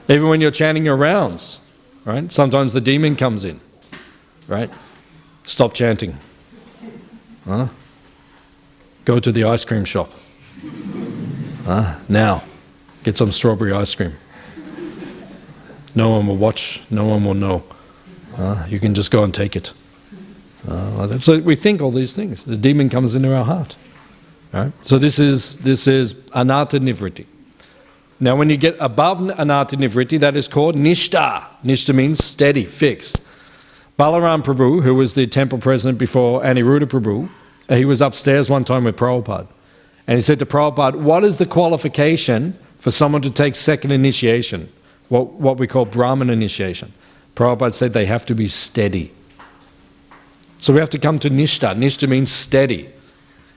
Even when you're chanting your rounds, right? Sometimes the demon comes in, right? Stop chanting. Huh? Go to the ice cream shop. Now, get some strawberry ice cream. No one will watch. No one will know. You can just go and take it. So we think all these things. The demon comes into our heart. Right? So this is anatta nivritti. Now when you get above anatta nivritti, that is called nishta. Nishta means steady, fixed. Balaram Prabhu, who was the temple president before Aniruddha Prabhu, he was upstairs one time with Prabhupada. And he said to Prabhupada, what is the qualification for someone to take second initiation? What we call Brahman initiation. Prabhupada said they have to be steady. So we have to come to nishta. Nishta means steady.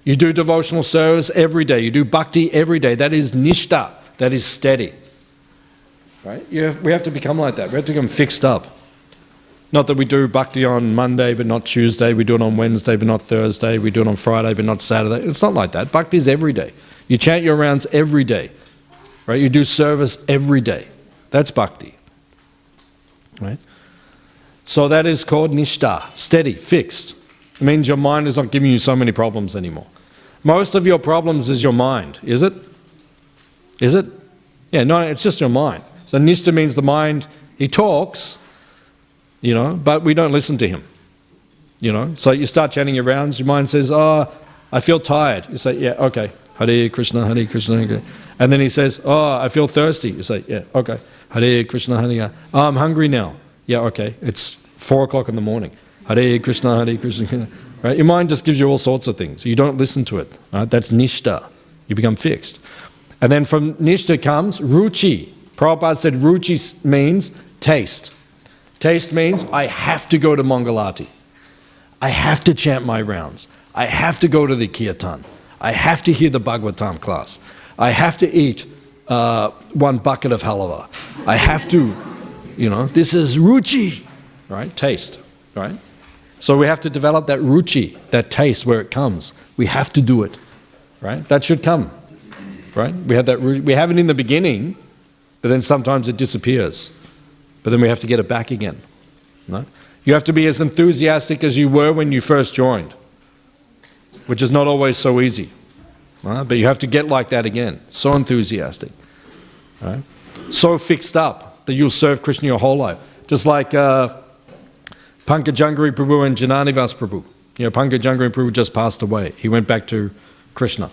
You do devotional service every day. You do bhakti every day. That is nishta. That is steady. Right? We have to become like that. We have to become fixed up. Not that we do bhakti on Monday but not Tuesday. We do it on Wednesday but not Thursday. We do it on Friday but not Saturday. It's not like that. Bhakti is every day. You chant your rounds every day. Right? You do service every day. That's bhakti. Right? So that is called nishta. Steady, fixed. It means your mind is not giving you so many problems anymore. Most of your problems is your mind, is it? Is it? Yeah, no, it's just your mind. So nishta means the mind, he talks, you know, but we don't listen to him. You know, so you start chanting your rounds, your mind says, oh, I feel tired. You say, yeah, okay. Hare Krishna, Hare Krishna, Hare Krishna. And then he says, oh, I feel thirsty. You say, yeah, okay. Hare Krishna, Hare Krishna. Oh, I'm hungry now. Yeah, okay. It's 4 o'clock in the morning. Hare Krishna, Hare Krishna. Right? Your mind just gives you all sorts of things. You don't listen to it. Right? That's nishta. You become fixed. And then from nishta comes ruchi. Prabhupada said ruchi means taste. Taste means I have to go to Mangalati. I have to chant my rounds. I have to go to the kirtan. I have to hear the Bhagavatam class. I have to eat 1 bucket of halava. I have to, you know, this is ruchi. Right? Taste. Right? So we have to develop that ruchi, that taste where it comes. We have to do it. Right? That should come. Right? We have that. We have it in the beginning, but then sometimes it disappears. But then we have to get it back again. Right? You have to be as enthusiastic as you were when you first joined, which is not always so easy. Right? But you have to get like that again. So enthusiastic. Right? So fixed up that you'll serve Krishna your whole life. Just like Pankajangari Prabhu and Jananivas Prabhu. You know, Pankajangari Prabhu just passed away. He went back to Krishna.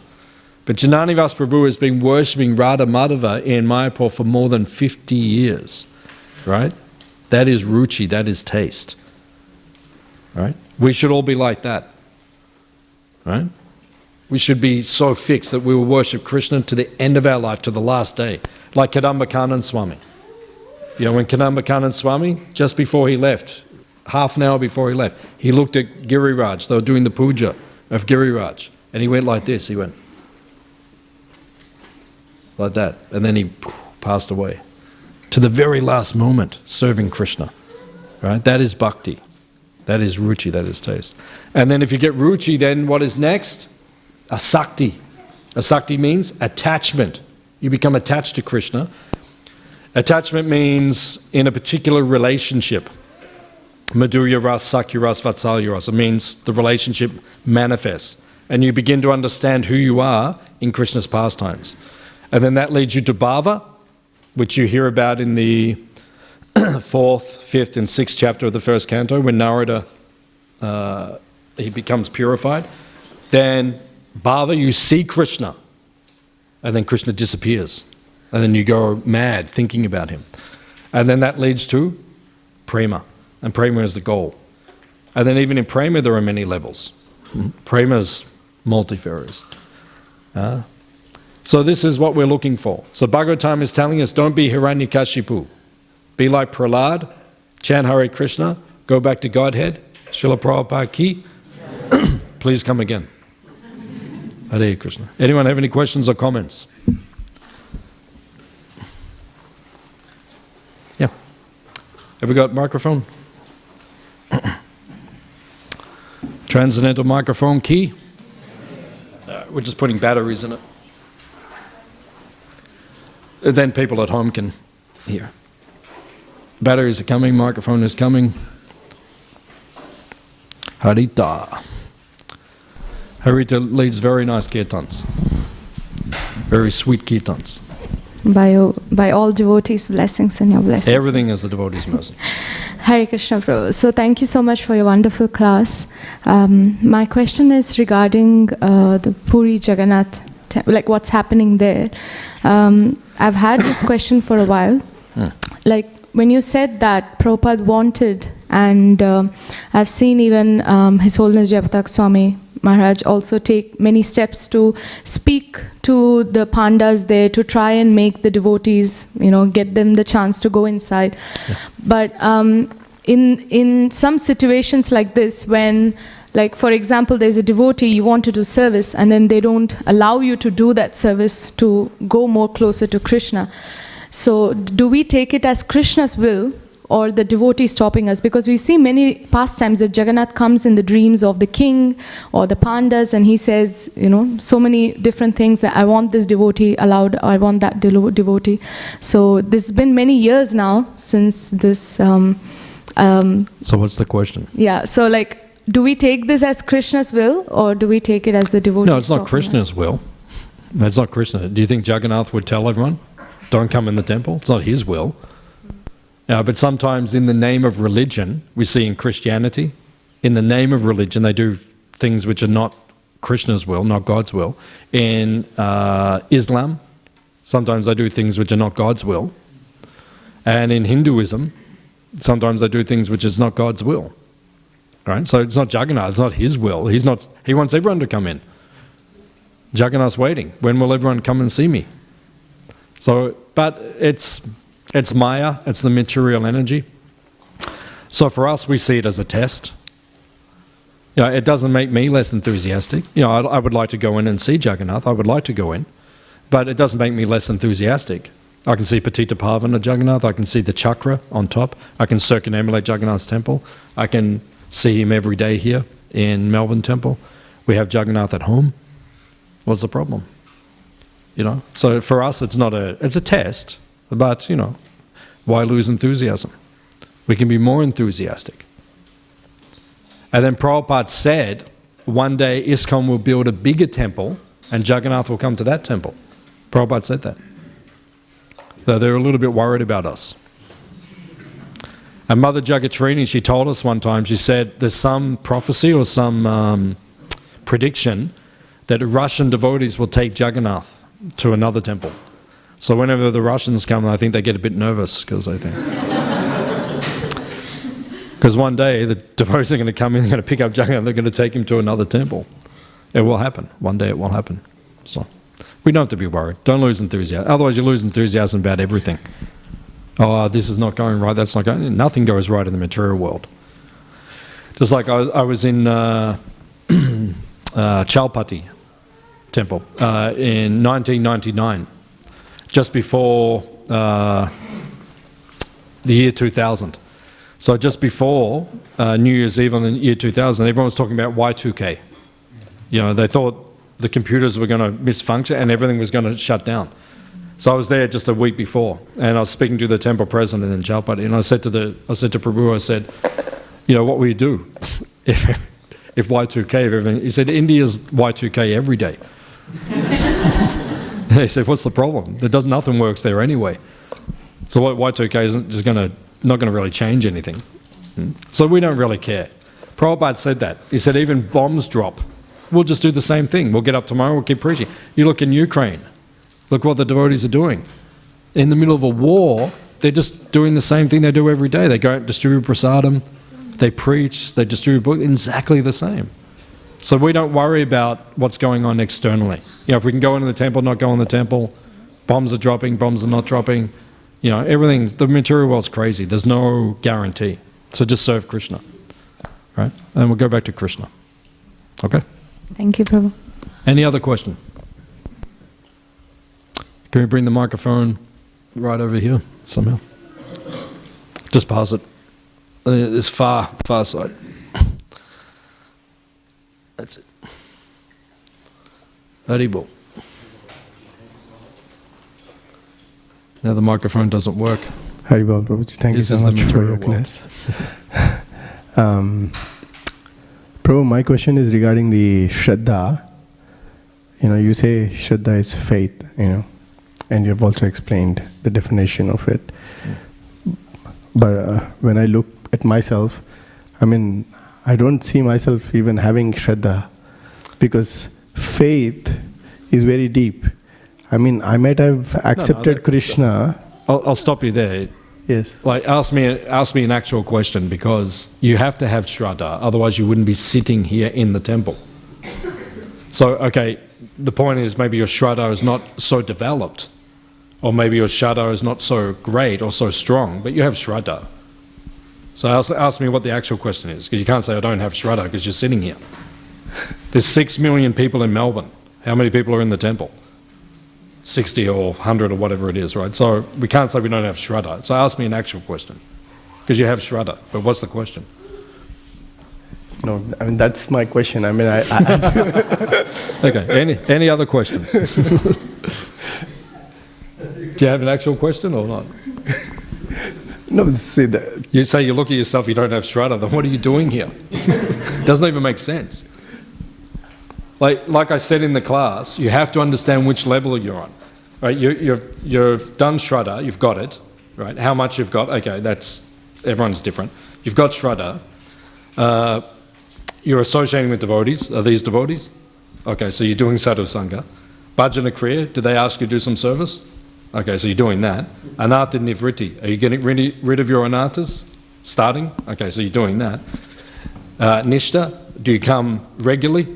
But Jananivas Prabhu has been worshipping Radha Madhava in Mayapur for more than 50 years. Right? That is ruchi, that is taste. Right? We should all be like that. Right? We should be so fixed that we will worship Krishna to the end of our life, to the last day. Like Kadamba Kanana Swami. You know, when Kadamba Kanana Swami, just before he left, half an hour before he left, he looked at Giriraj. They were doing the puja of Giriraj. And he went like this. He went like that. And then he passed away. To the very last moment, serving Krishna. Right? That is bhakti. That is ruchi. That is taste. And then if you get ruchi, then what is next? Asakti. Asakti means attachment. You become attached to Krishna. Attachment means in a particular relationship. Madhurya ras, Sakya ras, Vatsalya ras. It means the relationship manifests. And you begin to understand who you are in Krishna's pastimes. And then that leads you to bhava, which you hear about in the 4th, 5th and 6th chapter of the first canto, when Narada, he becomes purified. Then bhava, you see Krishna. And then Krishna disappears. And then you go mad thinking about him. And then that leads to prema. And prema is the goal. And then even in prema there are many levels. Prema is multifarious. So this is what we're looking for. So Bhagavatam is telling us, don't be Hiranyakashipu. Be like Prahlad, chant Hare Krishna, go back to Godhead, Srila Prabhupada ki. Please come again. Hare Krishna. Anyone have any questions or comments? Yeah. Have we got microphone? Transcendental microphone key. We're just putting batteries in it. And then people at home can hear. Batteries are coming, microphone is coming. Harita. Harita leads very nice kirtans. Very sweet kirtans. By all devotees' blessings and your blessings. Everything is the devotee's mercy. Hare Krishna, Prabhu. So thank you so much for your wonderful class. My question is regarding the Puri Jagannath, like what's happening there. I've had this question for a while. Like when you said that Prabhupada wanted, and I've seen even His Holiness Jayapatak Swami Maharaj also take many steps to speak to the pandas there to try and make the devotees, get them the chance to go inside. Yeah. But in some situations like this, when, like for example, there's a devotee, you want to do service, and then they don't allow you to do that service to go more closer to Krishna. So do we take it as Krishna's will, or the devotee stopping us? Because we see many pastimes that Jagannath comes in the dreams of the king or the pandas, and he says, so many different things that I want this devotee allowed, or I want that devotee. So there's been many years now since this. So what's the question? Yeah, so like, do we take this as Krishna's will, or do we take it as the devotee? No, it's not Krishna's will. It's not Krishna. Do you think Jagannath would tell everyone, don't come in the temple? It's not his will. But sometimes in the name of religion, we see in Christianity, in the name of religion, they do things which are not Krishna's will, not God's will. In Islam, sometimes they do things which are not God's will. And in Hinduism, sometimes they do things which is not God's will. Right? So it's not Jagannath, it's not his will. He wants everyone to come in. Jagannath's waiting. When will everyone come and see me? So, but it's Maya, it's the material energy. So for us, we see it as a test. It doesn't make me less enthusiastic. I would like to go in and see Jagannath, I would like to go in, but it doesn't make me less enthusiastic. I can see Patita Pavana Jagannath, I can see the chakra on top, I can circumambulate Jagannath's temple, I can see him every day here in Melbourne temple. We have Jagannath at home. What's the problem? So for us, it's a test. But, why lose enthusiasm? We can be more enthusiastic. And then Prabhupada said, one day ISKCON will build a bigger temple and Jagannath will come to that temple. Prabhupada said that. Though they're a little bit worried about us. And Mother Jagatrini, she told us one time, she said, there's some prophecy or some prediction that Russian devotees will take Jagannath to another temple. So whenever the Russians come, I think they get a bit nervous because one day the devotees are going to come in, they're going to pick up Jagannath, they're going to take him to another temple. It will happen. One day it will happen. So we don't have to be worried. Don't lose enthusiasm. Otherwise you lose enthusiasm about everything. Oh, this is not going right, that's not going. Nothing goes right in the material world. Just like I was in Chalpati temple in 1999, just before the year 2000. So just before New Year's Eve on the year 2000, everyone was talking about Y2K. You know, they thought the computers were going to misfunction and everything was going to shut down. So I was there just a week before, and I was speaking to the temple president in Chalpati, and I said to Prabhu, I said, you know, what will you do if Y2K, if everything? He said, India's Y2K every day. He said, what's the problem? Nothing works there anyway. So Y2K isn't just not going to really change anything. So we don't really care. Prabhupada said that. He said, even bombs drop, we'll just do the same thing. We'll get up tomorrow, we'll keep preaching. You look in Ukraine, look what the devotees are doing. In the middle of a war, they're just doing the same thing they do every day. They go out and distribute prasadam, they preach, they distribute books, exactly the same. So we don't worry about what's going on externally. You know, if we can go into the temple, not go in the temple, bombs are dropping, bombs are not dropping, you know, the material world's crazy. There's no guarantee. So just serve Krishna, right? And we'll go back to Krishna. Okay? Thank you, Prabhu. Any other question? Can we bring the microphone right over here somehow? Just pass it. This far side. That's it. Haribol. Now the microphone doesn't work. Haribol, Prabhuji, thank you so much for your class. Prabhu, my question is regarding the Shraddha. You know, you say Shraddha is faith, you know, and you've also explained the definition of it. But when I look at myself, I mean, I don't see myself even having Shraddha, because faith is very deep. I mean, I might have accepted Krishna. I'll stop you there. Yes. Like, ask me an actual question, because you have to have Shraddha, otherwise you wouldn't be sitting here in the temple. So, okay, the point is maybe your Shraddha is not so developed, or maybe your Shraddha is not so great or so strong, but you have Shraddha. So ask me what the actual question is, because you can't say I don't have Shraddha because you're sitting here. There's 6 million people in Melbourne. How many people are in the temple? 60 or 100 or whatever it is, right? So we can't say we don't have Shraddha. So ask me an actual question, because you have Shraddha. But what's the question? No, I mean, that's my question. I mean, Okay, any other questions? Do you have an actual question or not? No, see that. You say you look at yourself, you don't have Shraddha, then what are you doing here? Doesn't even make sense. Like I said in the class, you have to understand which level you're on. Right? You've done Shraddha, you've got it. Right? How much you've got, okay, everyone's different. You've got Shraddha. You're associating with devotees. Are these devotees? Okay, so you're doing sadhu sangha. Bhajana kriya, do they ask you to do some service? Okay, so you're doing that. Anartha nivritti, are you getting rid of your anarthas? Starting? Okay, so you're doing that. Nishta, do you come regularly?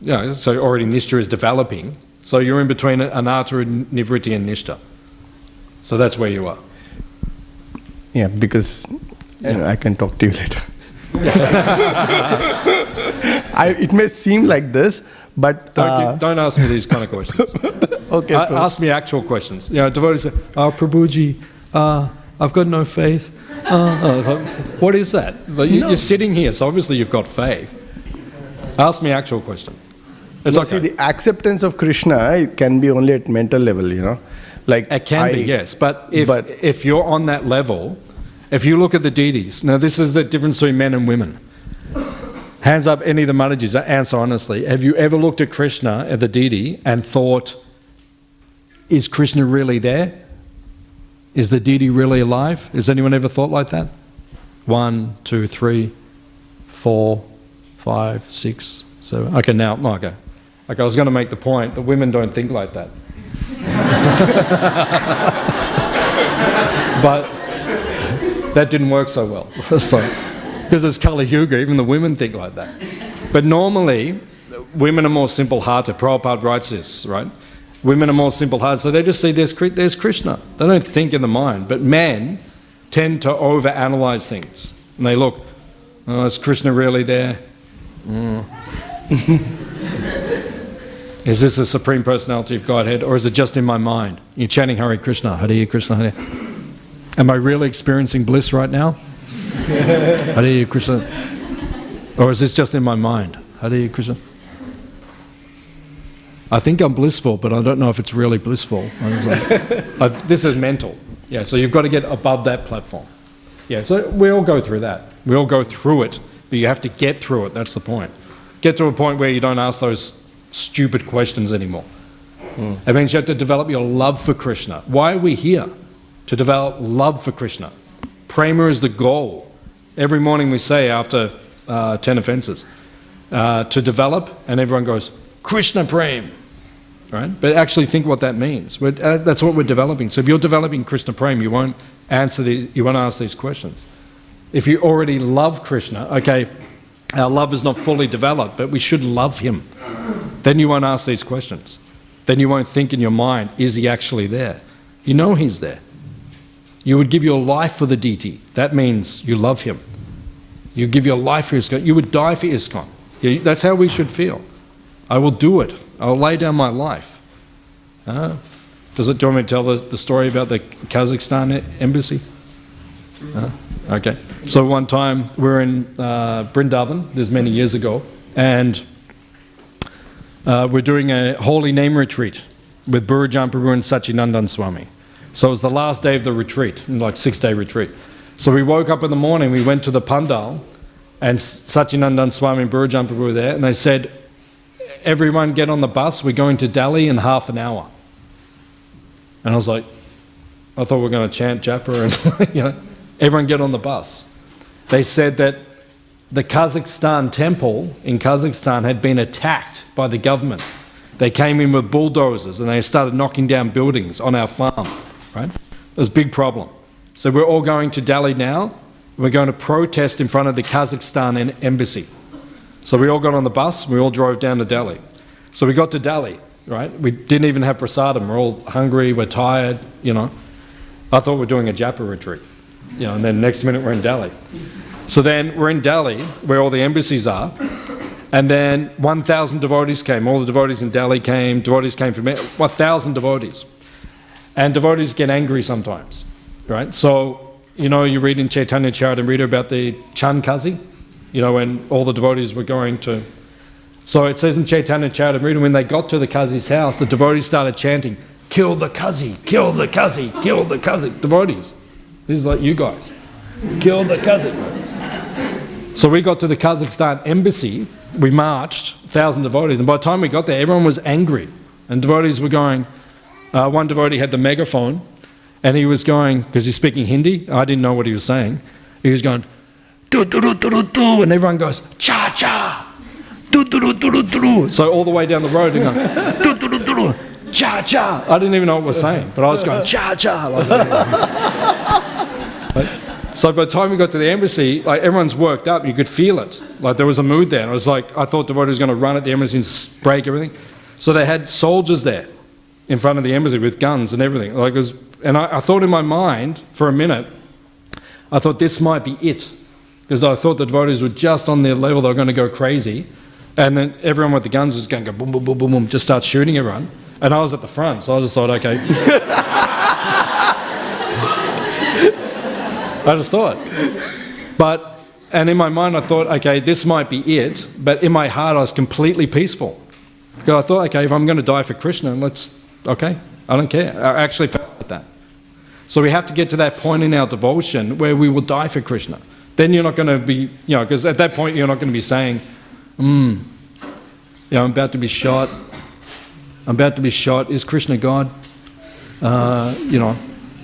Yeah, so already Nishta is developing. So you're in between Anartha, Nivritti and Nishta. So that's where you are. Yeah, because I can talk to you later. It may seem like this, but... Don't ask me these kind of questions. Okay. Ask me actual questions. You know, devotees say, Prabhuji, I've got no faith. What is that? You're sitting here, so obviously you've got faith. Ask me actual question. It's okay. See, the acceptance of Krishna, it can be only at mental level, you know. Like it can be, yes. But if you're on that level, if you look at the deities, now this is the difference between men and women. Hands up, any of the Matajis, answer honestly. Have you ever looked at Krishna, at the deity, and thought, is Krishna really there? Is the deity really alive? Has anyone ever thought like that? 1, 2, 3, 4, 5, 6, 7. Okay, now, okay. Okay, I was going to make the point that women don't think like that. But that didn't work so well. Because it's Kali Yuga, even the women think like that. But normally, women are more simple-hearted. Prabhupada writes this, right? Women are more simple-hearted, so they just see there's Krishna. They don't think in the mind. But men tend to over-analyze things. And they look, Oh, is Krishna really there? Is this the Supreme Personality of Godhead, or is it just in my mind? You're chanting Hare Krishna, Hare Krishna, Hare. Am I really experiencing bliss right now? Hare Krishna. Or is this just in my mind? Hare Krishna. I think I'm blissful, but I don't know if it's really blissful. This is mental. Yeah, so you've got to get above that platform. Yeah, so we all go through that. We all go through it, but you have to get through it. That's the point. Get to a point where you don't ask those stupid questions anymore. It means you have to develop your love for Krishna. Why are we here? To develop love for Krishna. Prema is the goal. Every morning we say after 10 offenses, to develop, and everyone goes, Krishna Prem. Right? But actually think what that means. That's what we're developing. So if you're developing Krishna Prem, you won't ask these questions. If you already love Krishna, okay, our love is not fully developed, but we should love him. Then you won't ask these questions. Then you won't think in your mind, is he actually there? You know he's there. You would give your life for the deity. That means you love him. You give your life for ISKCON. You would die for ISKCON. That's how we should feel. I will do it. I'll lay down my life. Do you want me to tell the story about the Kazakhstan embassy? Okay. So one time we were in Vrindavan, this many years ago, and we're doing a holy name retreat with Bhurajan Prabhu and Sachinandan Swami. So it was the last day of the retreat, like 6-day retreat. So we woke up in the morning, we went to the Pandal, and Sachinandan Swami and Bhurajan Prabhu were there, and they said, everyone get on the bus, we're going to Delhi in half an hour. And I was like, I thought we were going to chant japa and everyone get on the bus. They said that the Kazakhstan temple in Kazakhstan had been attacked by the government. They came in with bulldozers and they started knocking down buildings on our farm, right? It was a big problem. So we're all going to Delhi now. We're going to protest in front of the Kazakhstan embassy. So we all got on the bus, we all drove down to Delhi. So we got to Delhi, right? We didn't even have prasadam, we're all hungry, we're tired, I thought we were doing a japa retreat, and then next minute we're in Delhi. So then we're in Delhi, where all the embassies are, and then 1,000 devotees came, all the devotees in Delhi came, devotees came from 1,000 devotees. And devotees get angry sometimes, right? So, you read in Chaitanya Charitamrita about the Chankazi, when all the devotees were going to... So it says in Chaitanya Charitamrita, when they got to the Kazi's house, the devotees started chanting, kill the Kazi, kill the Kazi, kill the Kazi. Devotees. This is like you guys. Kill the Kazi. So we got to the Kazakhstan embassy, we marched, 1,000 devotees, and by the time we got there, everyone was angry. And devotees were going... one devotee had the megaphone, and he was going, because he's speaking Hindi, I didn't know what he was saying, he was going, do, and everyone goes, cha-cha, do. So all the way down the road, they're going, do, cha-cha. I didn't even know what was saying, but I was going, cha-cha. So by the time we got to the embassy, everyone's worked up, you could feel it. There was a mood there, and I thought the devotee was going to run at the embassy and break everything. So they had soldiers there in front of the embassy with guns and everything. I thought in my mind, for a minute, I thought this might be it. Because I thought the devotees were just on their level, they were going to go crazy. And then everyone with the guns was going to go boom, boom, boom, boom, boom, just start shooting everyone. And I was at the front, so I just thought, okay. I just thought. And in my mind I thought, okay, this might be it. But in my heart I was completely peaceful. Because I thought, okay, if I'm going to die for Krishna, okay, I don't care. I actually felt like that. So we have to get to that point in our devotion where we will die for Krishna. Then you're not going to be, because at that point you're not going to be saying, I'm about to be shot. Is Krishna God?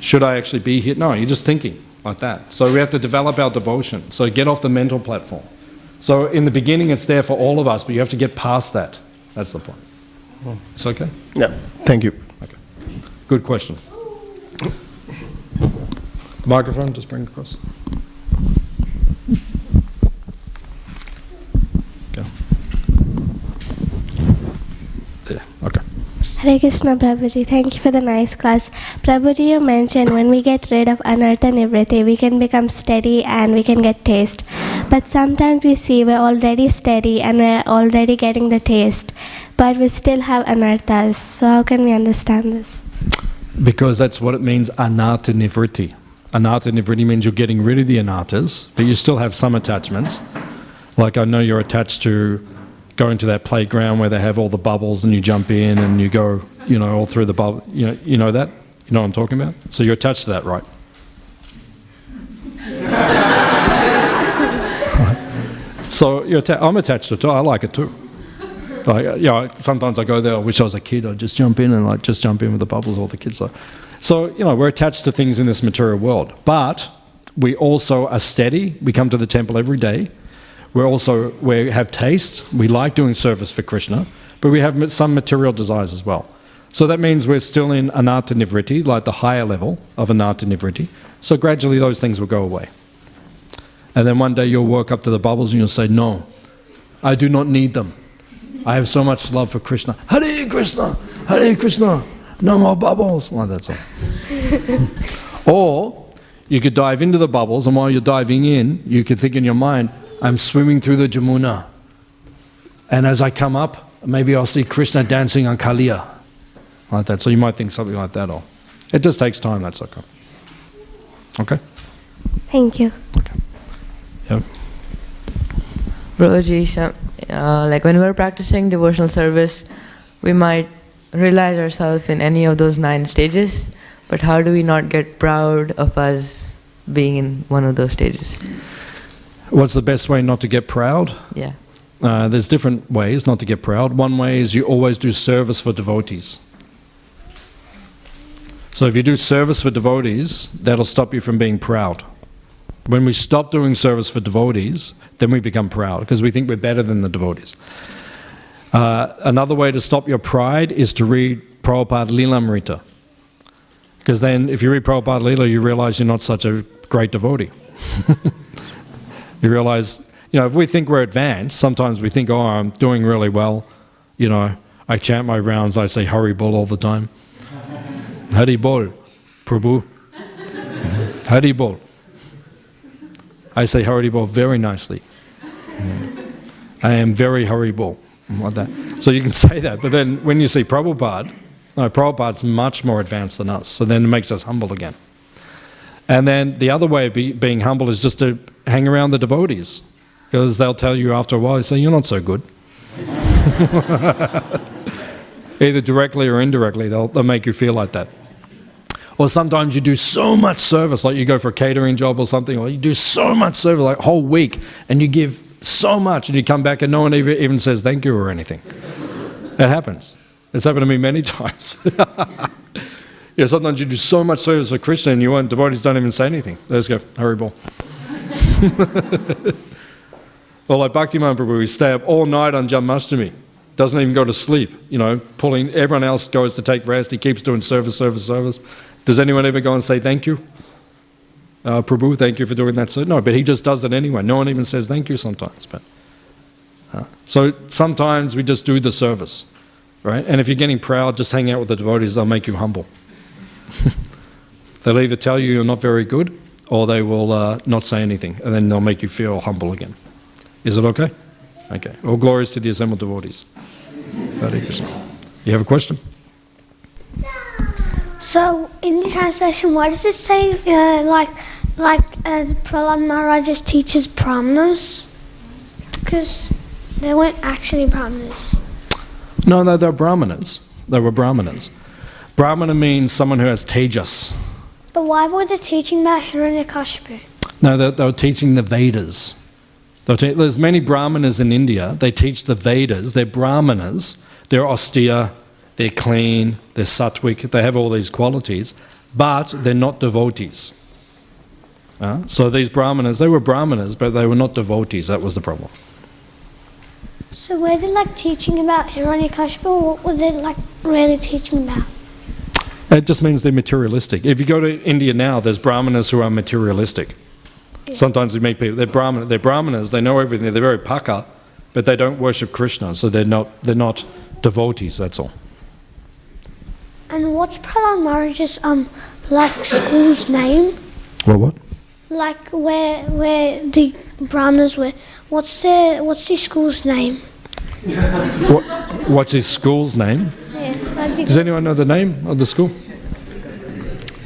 Should I actually be here? No, you're just thinking like that. So we have to develop our devotion. So get off the mental platform. So in the beginning it's there for all of us, but you have to get past that. That's the point. It's okay? Yeah, thank you. Okay. Good question. Microphone, just bring it across. Okay. Yeah, okay. Hare Krishna, Prabhuji. Thank you for the nice class. Prabhuji, you mentioned when we get rid of anartha nivritti, we can become steady and we can get taste. But sometimes we see we're already steady and we're already getting the taste, but we still have anarthas. So how can we understand this? Because that's what it means, anartha nivritti. Anartha nivritti means you're getting rid of the anarthas, but you still have some attachments. Like I know you're attached to going to that playground where they have all the bubbles and you jump in and you go, all through the bubble. You know that? You know what I'm talking about? So you're attached to that, right? So I'm attached to it too. I like it too. Like, sometimes I go there. I wish I was a kid. I'd just jump in and just jump in with the bubbles. All the kids are. So we're attached to things in this material world, but we also are steady. We come to the temple every day. We have taste. We like doing service for Krishna, but we have some material desires as well. So that means we're still in anartha nivritti, like the higher level of anartha nivritti. So gradually those things will go away. And then one day you'll walk up to the bubbles and you'll say, no, I do not need them. I have so much love for Krishna. Hare Krishna, Hare Krishna, no more bubbles. Like that's all. Or you could dive into the bubbles, and while you're diving in, you could think in your mind, I'm swimming through the Jamuna. And as I come up, maybe I'll see Krishna dancing on Kaliya. Like that. So you might think something like that. Or it just takes time, that's okay. Okay? Thank you. Okay. Yep. Prabhuji, like when we're practicing devotional service, we might realize ourselves in any of those 9 stages, but how do we not get proud of us being in one of those stages? What's the best way not to get proud? Yeah. There's different ways not to get proud. One way is you always do service for devotees. So if you do service for devotees, that'll stop you from being proud. When we stop doing service for devotees, then we become proud because we think we're better than the devotees. Another way to stop your pride is to read Prabhupada Lilamrita. Because then if you read Prabhupada Lila, you realize you're not such a great devotee. You realize, if we think we're advanced, sometimes we think, oh, I'm doing really well. I chant my rounds, I say Hari Bol all the time. Hari Bol, Prabhu. Hari Bol. I say Hari Bol very nicely. I am very Hari Bol. Like that. So you can say that, but then when you see Prabhupada, Prabhupada's much more advanced than us, so then it makes us humble again. And then the other way of being humble is just to hang around the devotees, because they'll tell you after a while, they say, you're not so good. Either directly or indirectly, they'll make you feel like that. Or sometimes you do so much service, like you go for a catering job or something, or you do so much service, like a whole week, and you give so much, and you come back and no one even says thank you or anything. That happens. It's happened to me many times. Sometimes you do so much service for Krishna and devotees don't even say anything. They just go, Hari Bol. Or like Bhaktivedanta Prabhu, we stay up all night on Janmashtami. Doesn't even go to sleep, everyone else goes to take rest. He keeps doing service. Does anyone ever go and say thank you? Prabhu, thank you for doing that. So, no, but he just does it anyway. No one even says thank you sometimes. But so sometimes we just do the service, right? And if you're getting proud, just hang out with the devotees. They'll make you humble. They'll either tell you you're not very good, or they will not say anything, and then they'll make you feel humble again. Is it okay? Okay. All glories to the assembled devotees. Hare Krishna. You have a question? So, in the translation, what does it say? Prahlad Maharaj just teaches brahmanas? Because they weren't actually brahmanas. No, they're brahmanas. They were brahmanas. Brahmana means someone who has tejas. But why were they teaching about Hiranyakashipu? No, they were teaching the Vedas. There's many brahmanas in India. They teach the Vedas. They're brahmanas. They're austere. They're clean. They're sattvic. They have all these qualities. But they're not devotees. So these brahmanas, they were brahmanas, but they were not devotees. That was the problem. So were they teaching about Hiranyakashipu? What were they really teaching about? It just means they're materialistic. If you go to India now, there's brahmanas who are materialistic. Sometimes we meet people, they're brahmanas, they know everything, they're very paka, but they don't worship Krishna, so they're not devotees, that's all. And what's Prahlad Maharaj's like school's name? What? Like where the Brahmanas were. What's the school's name? What's his school's name? Yeah, like Does anyone know the name of the school?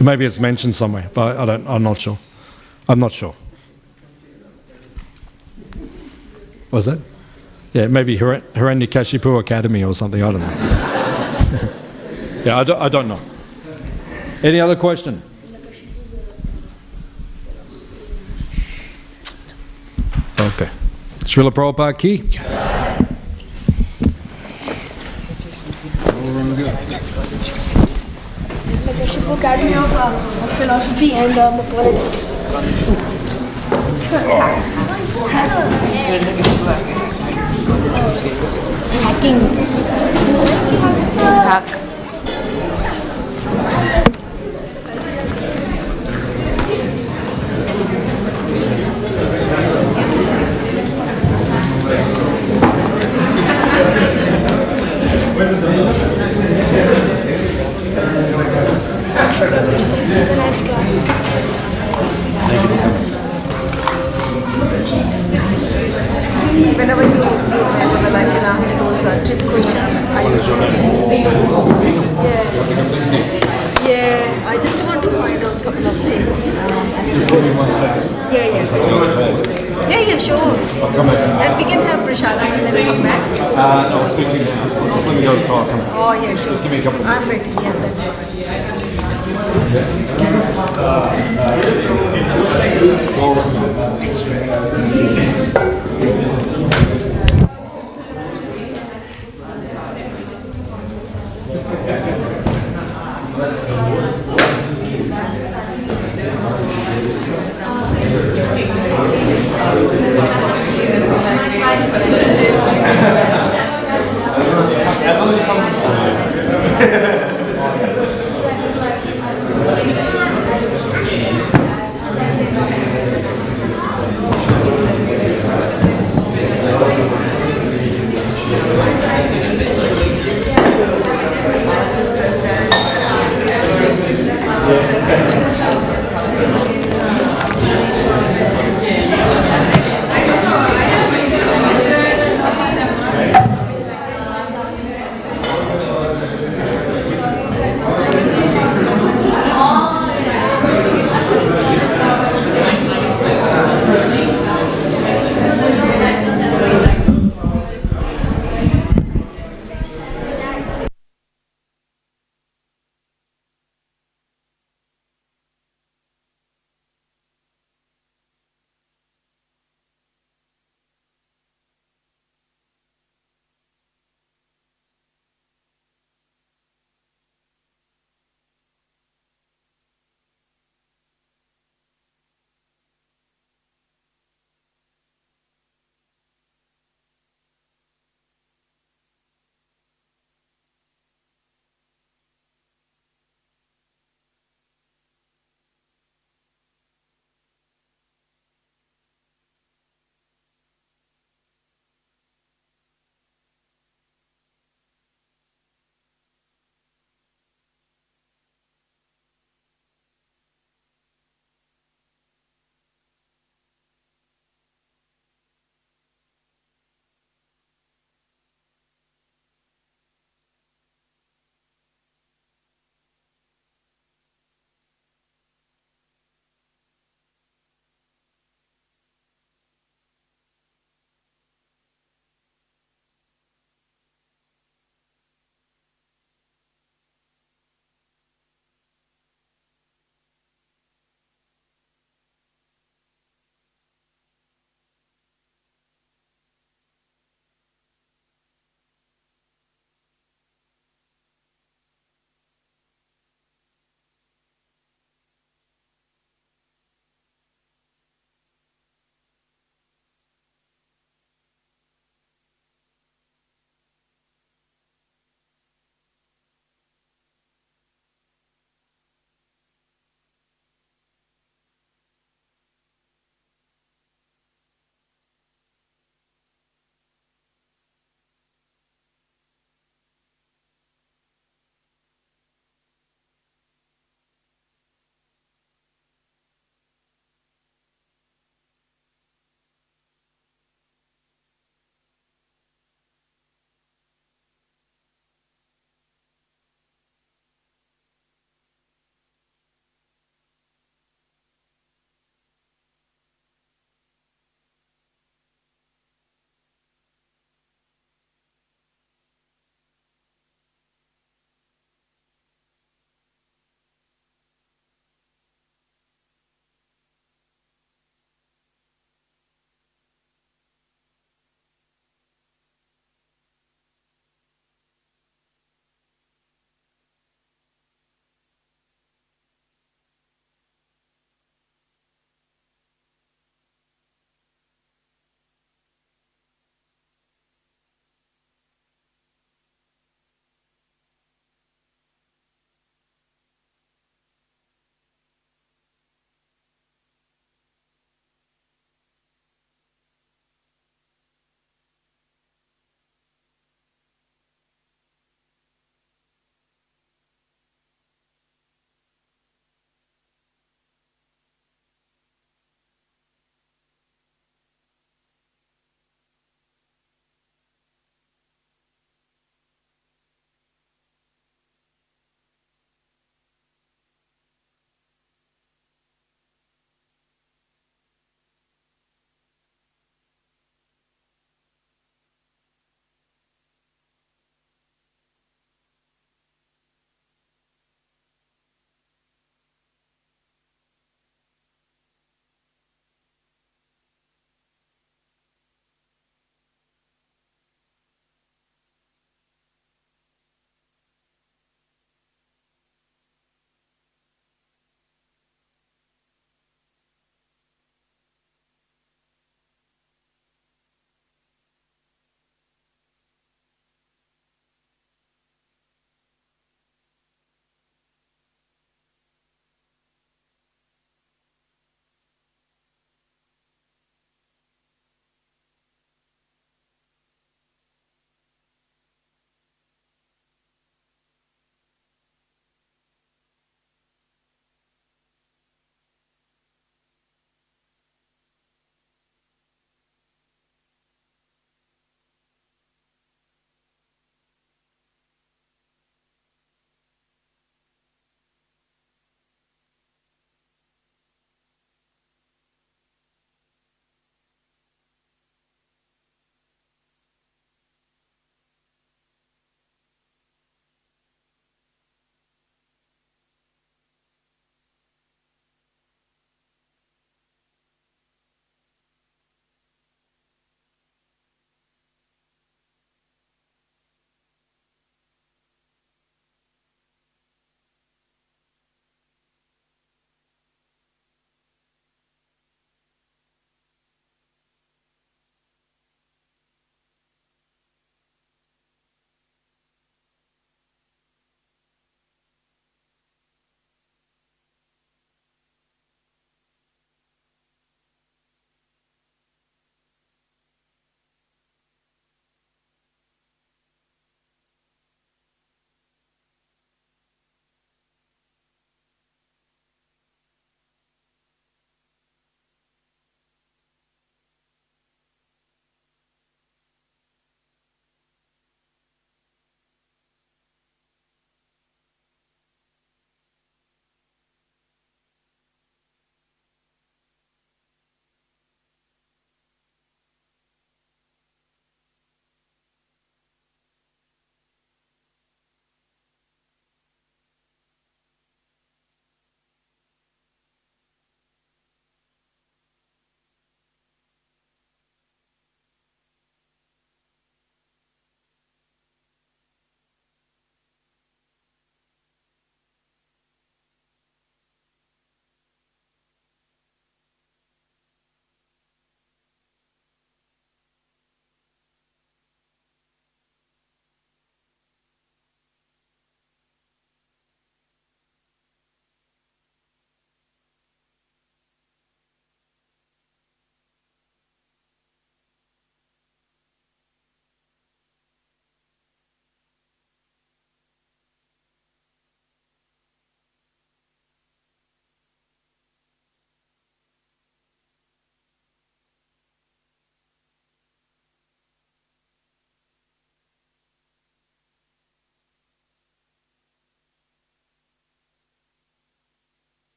Maybe it's mentioned somewhere, but I'm not sure. I'm not sure. Was that? Yeah, maybe Hiranyakashipu Academy or something. I don't know. Yeah, I don't know. Any other question? Okay. Srila Prabhupada ki? Membership Academy of Philosophy and Politics. Hacking. Hack. Nice class. Whenever you I can ask those trick questions. Yeah, I just want to find out a couple of things. Yeah, sure. And we can have prashadam and then come back. No, I'll speak to you now. Just let me go talk. Oh, yeah, sure. Just give me a couple. I'm ready. Yeah, that's it.